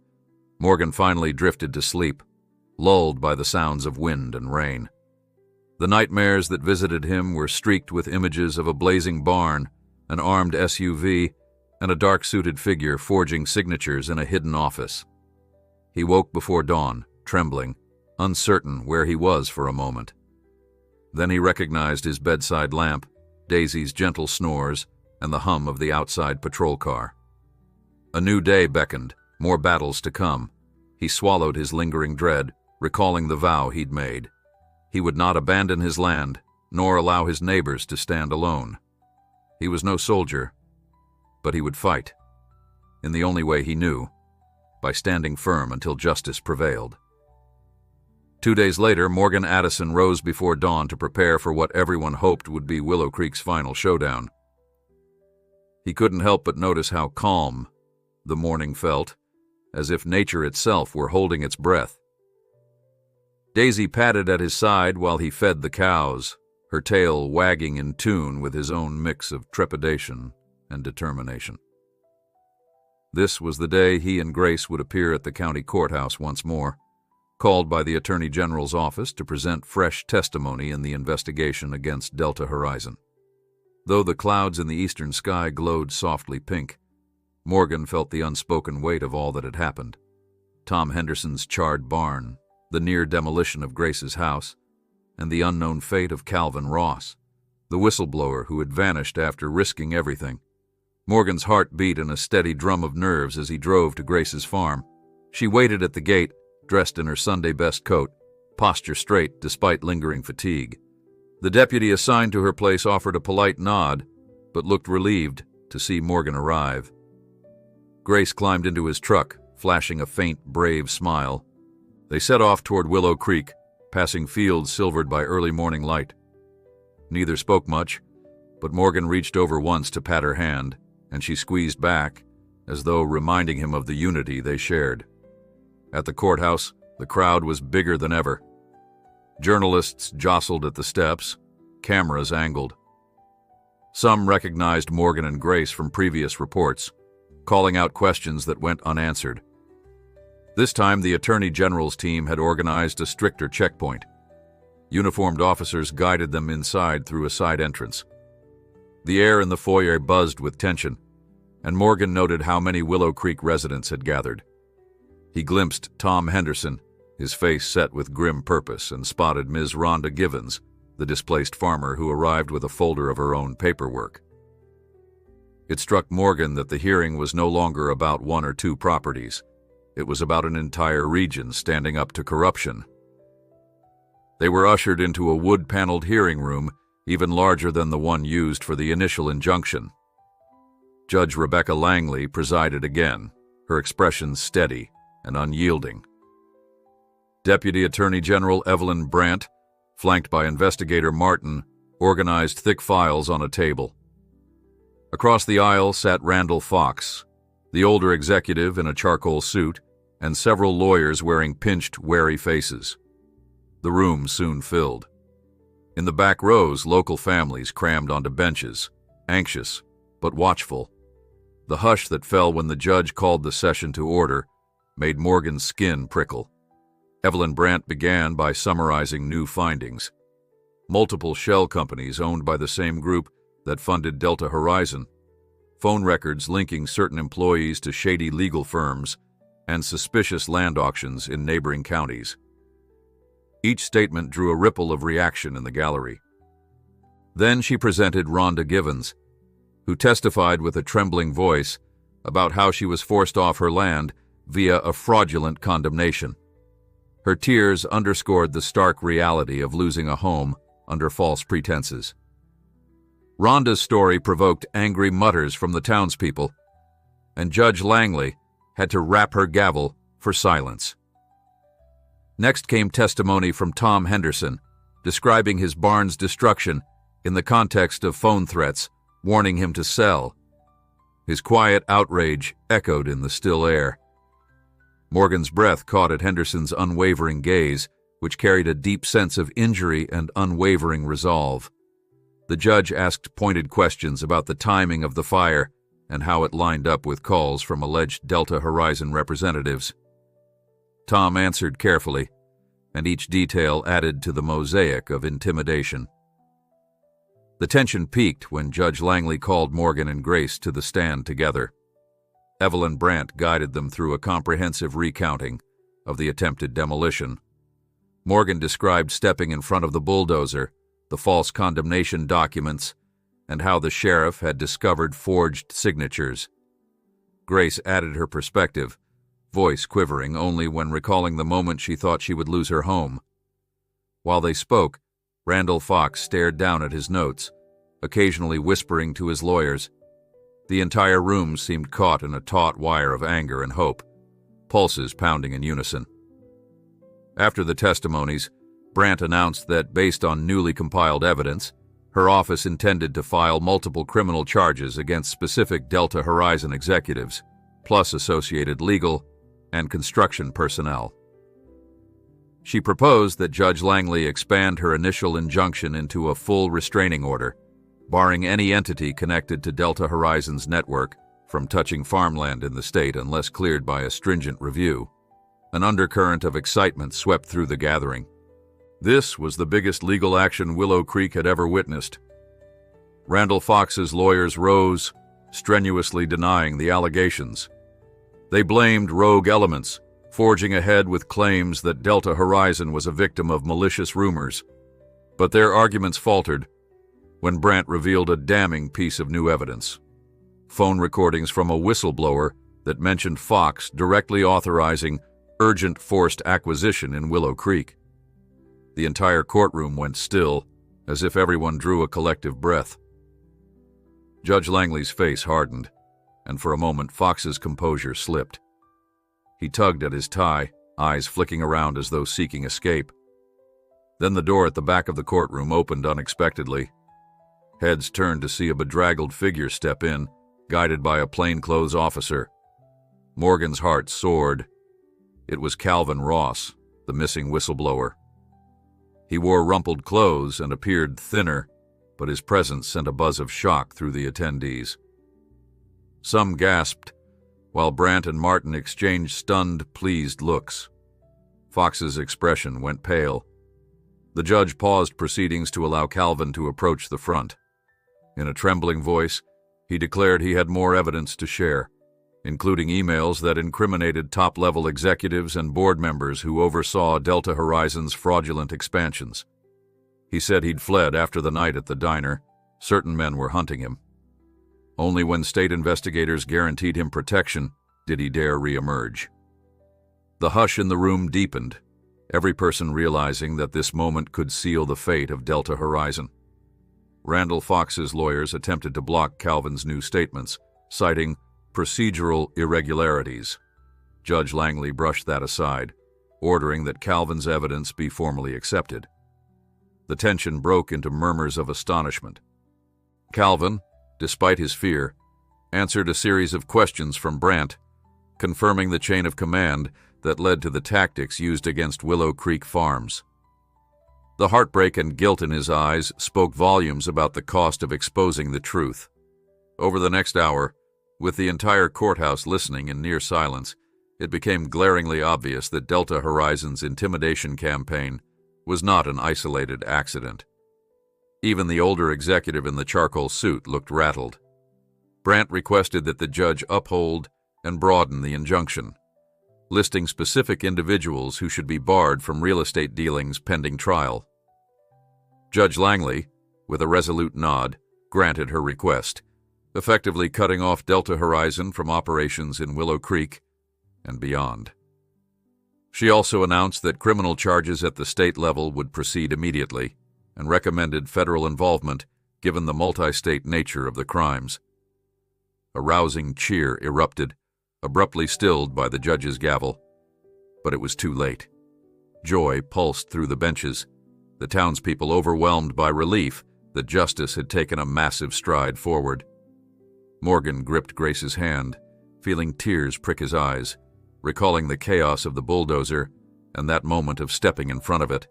Morgan finally drifted to sleep, lulled by the sounds of wind and rain. The nightmares that visited him were streaked with images of a blazing barn, an armed SUV, and a dark-suited figure forging signatures in a hidden office. He woke before dawn, trembling, uncertain where he was for a moment. Then he recognized his bedside lamp, Daisy's gentle snores, and the hum of the outside patrol car. A new day beckoned, more battles to come. He swallowed his lingering dread, recalling the vow he'd made. He would not abandon his land, nor allow his neighbors to stand alone. He was no soldier, but he would fight, in the only way he knew, by standing firm until justice prevailed. 2 days later, Morgan Addison rose before dawn to prepare for what everyone hoped would be Willow Creek's final showdown. He couldn't help but notice how calm the morning felt, as if nature itself were holding its breath. Daisy padded at his side while he fed the cows, her tail wagging in tune with his own mix of trepidation and determination. This was the day he and Grace would appear at the county courthouse once more, called by the Attorney General's office to present fresh testimony in the investigation against Delta Horizon. Though the clouds in the eastern sky glowed softly pink, Morgan felt the unspoken weight of all that had happened. Tom Henderson's charred barn, the near demolition of Grace's house, and the unknown fate of Calvin Ross, the whistleblower who had vanished after risking everything. Morgan's heart beat in a steady drum of nerves as he drove to Grace's farm. She waited at the gate, dressed in her Sunday best coat, posture straight despite lingering fatigue. The deputy assigned to her place offered a polite nod, but looked relieved to see Morgan arrive. Grace climbed into his truck, flashing a faint, brave smile. They set off toward Willow Creek, passing fields silvered by early morning light. Neither spoke much, but Morgan reached over once to pat her hand, and she squeezed back, as though reminding him of the unity they shared. At the courthouse, the crowd was bigger than ever. Journalists jostled at the steps, cameras angled. Some recognized Morgan and Grace from previous reports, calling out questions that went unanswered. This time, the Attorney General's team had organized a stricter checkpoint. Uniformed officers guided them inside through a side entrance. The air in the foyer buzzed with tension, and Morgan noted how many Willow Creek residents had gathered. He glimpsed Tom Henderson, his face set with grim purpose, and spotted Ms. Rhonda Givens, the displaced farmer who arrived with a folder of her own paperwork. It struck Morgan that the hearing was no longer about one or two properties. It was about an entire region standing up to corruption. They were ushered into a wood-paneled hearing room, even larger than the one used for the initial injunction. Judge Rebecca Langley presided again, her expression steady and unyielding. Deputy Attorney General Evelyn Brandt, flanked by Investigator Martin, organized thick files on a table. Across the aisle sat Randall Fox, the older executive in a charcoal suit, and several lawyers wearing pinched, wary faces. The room soon filled. In the back rows, local families crammed onto benches, anxious but watchful. The hush that fell when the judge called the session to order made Morgan's skin prickle. Evelyn Brandt began by summarizing new findings. Multiple shell companies owned by the same group that funded Delta Horizon, phone records linking certain employees to shady legal firms, and suspicious land auctions in neighboring counties. Each statement drew a ripple of reaction in the gallery. Then she presented Rhonda Givens, who testified with a trembling voice about how she was forced off her land, via a fraudulent condemnation. Her tears underscored the stark reality of losing a home under false pretenses. Rhonda's story provoked angry mutters from the townspeople, and Judge Langley had to rap her gavel for silence. Next came testimony from Tom Henderson, describing his barn's destruction in the context of phone threats, warning him to sell. His quiet outrage echoed in the still air. Morgan's breath caught at Henderson's unwavering gaze, which carried a deep sense of injury and unwavering resolve. The judge asked pointed questions about the timing of the fire and how it lined up with calls from alleged Delta Horizon representatives. Tom answered carefully, and each detail added to the mosaic of intimidation. The tension peaked when Judge Langley called Morgan and Grace to the stand together. Evelyn Brandt guided them through a comprehensive recounting of the attempted demolition. Morgan described stepping in front of the bulldozer, the false condemnation documents, and how the sheriff had discovered forged signatures. Grace added her perspective, voice quivering only when recalling the moment she thought she would lose her home. While they spoke, Randall Fox stared down at his notes, occasionally whispering to his lawyers. The entire room seemed caught in a taut wire of anger and hope, pulses pounding in unison. After the testimonies, Brandt announced that, based on newly compiled evidence, her office intended to file multiple criminal charges against specific Delta Horizon executives, plus associated legal and construction personnel. She proposed that Judge Langley expand her initial injunction into a full restraining order, barring any entity connected to Delta Horizon's network from touching farmland in the state unless cleared by a stringent review. An undercurrent of excitement swept through the gathering. This was the biggest legal action Willow Creek had ever witnessed. Randall Fox's lawyers rose, strenuously denying the allegations. They blamed rogue elements, forging ahead with claims that Delta Horizon was a victim of malicious rumors. But their arguments faltered when Brandt revealed a damning piece of new evidence. Phone recordings from a whistleblower that mentioned Fox directly authorizing urgent forced acquisition in Willow Creek. The entire courtroom went still, as if everyone drew a collective breath. Judge Langley's face hardened, and for a moment Fox's composure slipped. He tugged at his tie, eyes flicking around as though seeking escape. Then the door at the back of the courtroom opened unexpectedly. Heads turned to see a bedraggled figure step in, guided by a plainclothes officer. Morgan's heart soared. It was Calvin Ross, the missing whistleblower. He wore rumpled clothes and appeared thinner, but his presence sent a buzz of shock through the attendees. Some gasped, while Brandt and Martin exchanged stunned, pleased looks. Fox's expression went pale. The judge paused proceedings to allow Calvin to approach the front. In a trembling voice, he declared he had more evidence to share, including emails that incriminated top-level executives and board members who oversaw Delta Horizon's fraudulent expansions. He said he'd fled after the night at the diner. Certain men were hunting him. Only when state investigators guaranteed him protection did he dare re-emerge. The hush in the room deepened, every person realizing that this moment could seal the fate of Delta Horizon. Randall Fox's lawyers attempted to block Calvin's new statements, citing procedural irregularities. Judge Langley brushed that aside, ordering that Calvin's evidence be formally accepted. The tension broke into murmurs of astonishment. Calvin, despite his fear, answered a series of questions from Brandt, confirming the chain of command that led to the tactics used against Willow Creek Farms. The heartbreak and guilt in his eyes spoke volumes about the cost of exposing the truth. Over the next hour, with the entire courthouse listening in near silence, it became glaringly obvious that Delta Horizon's intimidation campaign was not an isolated accident. Even the older executive in the charcoal suit looked rattled. Brandt requested that the judge uphold and broaden the injunction, listing specific individuals who should be barred from real estate dealings pending trial. Judge Langley, with a resolute nod, granted her request, effectively cutting off Delta Horizon from operations in Willow Creek and beyond. She also announced that criminal charges at the state level would proceed immediately and recommended federal involvement given the multi-state nature of the crimes. A rousing cheer erupted, abruptly stilled by the judge's gavel. But it was too late. Joy pulsed through the benches, the townspeople overwhelmed by relief that justice had taken a massive stride forward. Morgan gripped Grace's hand, feeling tears prick his eyes, recalling the chaos of the bulldozer and that moment of stepping in front of it.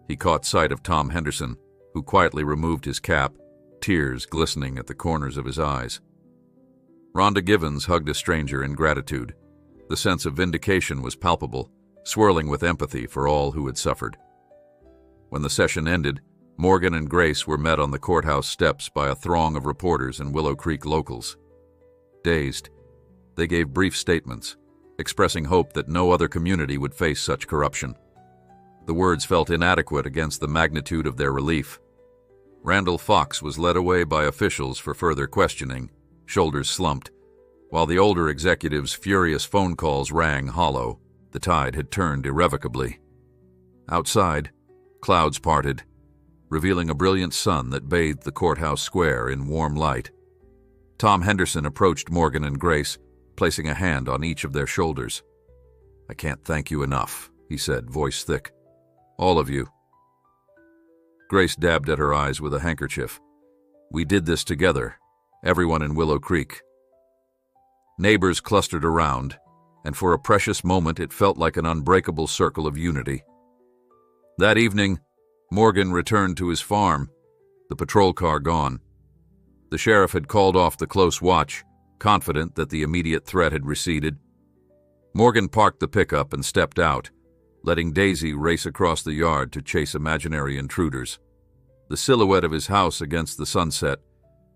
He caught sight of Tom Henderson, who quietly removed his cap, tears glistening at the corners of his eyes. Rhonda Givens hugged a stranger in gratitude. The sense of vindication was palpable, swirling with empathy for all who had suffered. When the session ended, Morgan and Grace were met on the courthouse steps by a throng of reporters and Willow Creek locals. Dazed, they gave brief statements, expressing hope that no other community would face such corruption. The words felt inadequate against the magnitude of their relief. Randall Fox was led away by officials for further questioning, shoulders slumped, while the older executive's furious phone calls rang hollow. The tide had turned irrevocably. Outside, clouds parted, revealing a brilliant sun that bathed the courthouse square in warm light. Tom Henderson approached Morgan and Grace, placing a hand on each of their shoulders. "I can't thank you enough," he said, voice thick. "All of you." Grace dabbed at her eyes with a handkerchief. "We did this together, everyone in Willow Creek." Neighbors clustered around, and for a precious moment it felt like an unbreakable circle of unity. That evening, Morgan returned to his farm, the patrol car gone. The sheriff had called off the close watch, confident that the immediate threat had receded. Morgan parked the pickup and stepped out, letting Daisy race across the yard to chase imaginary intruders. The silhouette of his house against the sunset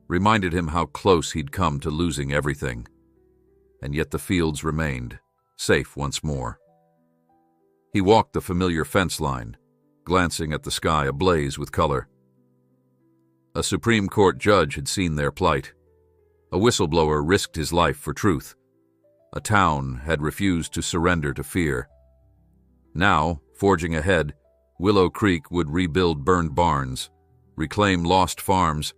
reminded him how close he'd come to losing everything. And yet the fields remained, safe once more. He walked the familiar fence line, glancing at the sky ablaze with color. A Supreme Court judge had seen their plight. A whistleblower risked his life for truth. A town had refused to surrender to fear. Now, forging ahead, Willow Creek would rebuild burned barns, reclaim lost farms,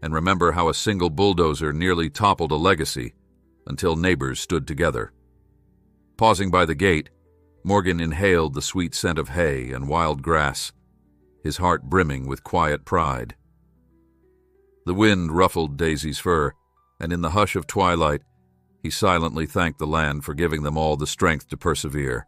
and remember how a single bulldozer nearly toppled a legacy until neighbors stood together. Pausing by the gate, Morgan inhaled the sweet scent of hay and wild grass, his heart brimming with quiet pride. The wind ruffled Daisy's fur, and in the hush of twilight, he silently thanked the land for giving them all the strength to persevere.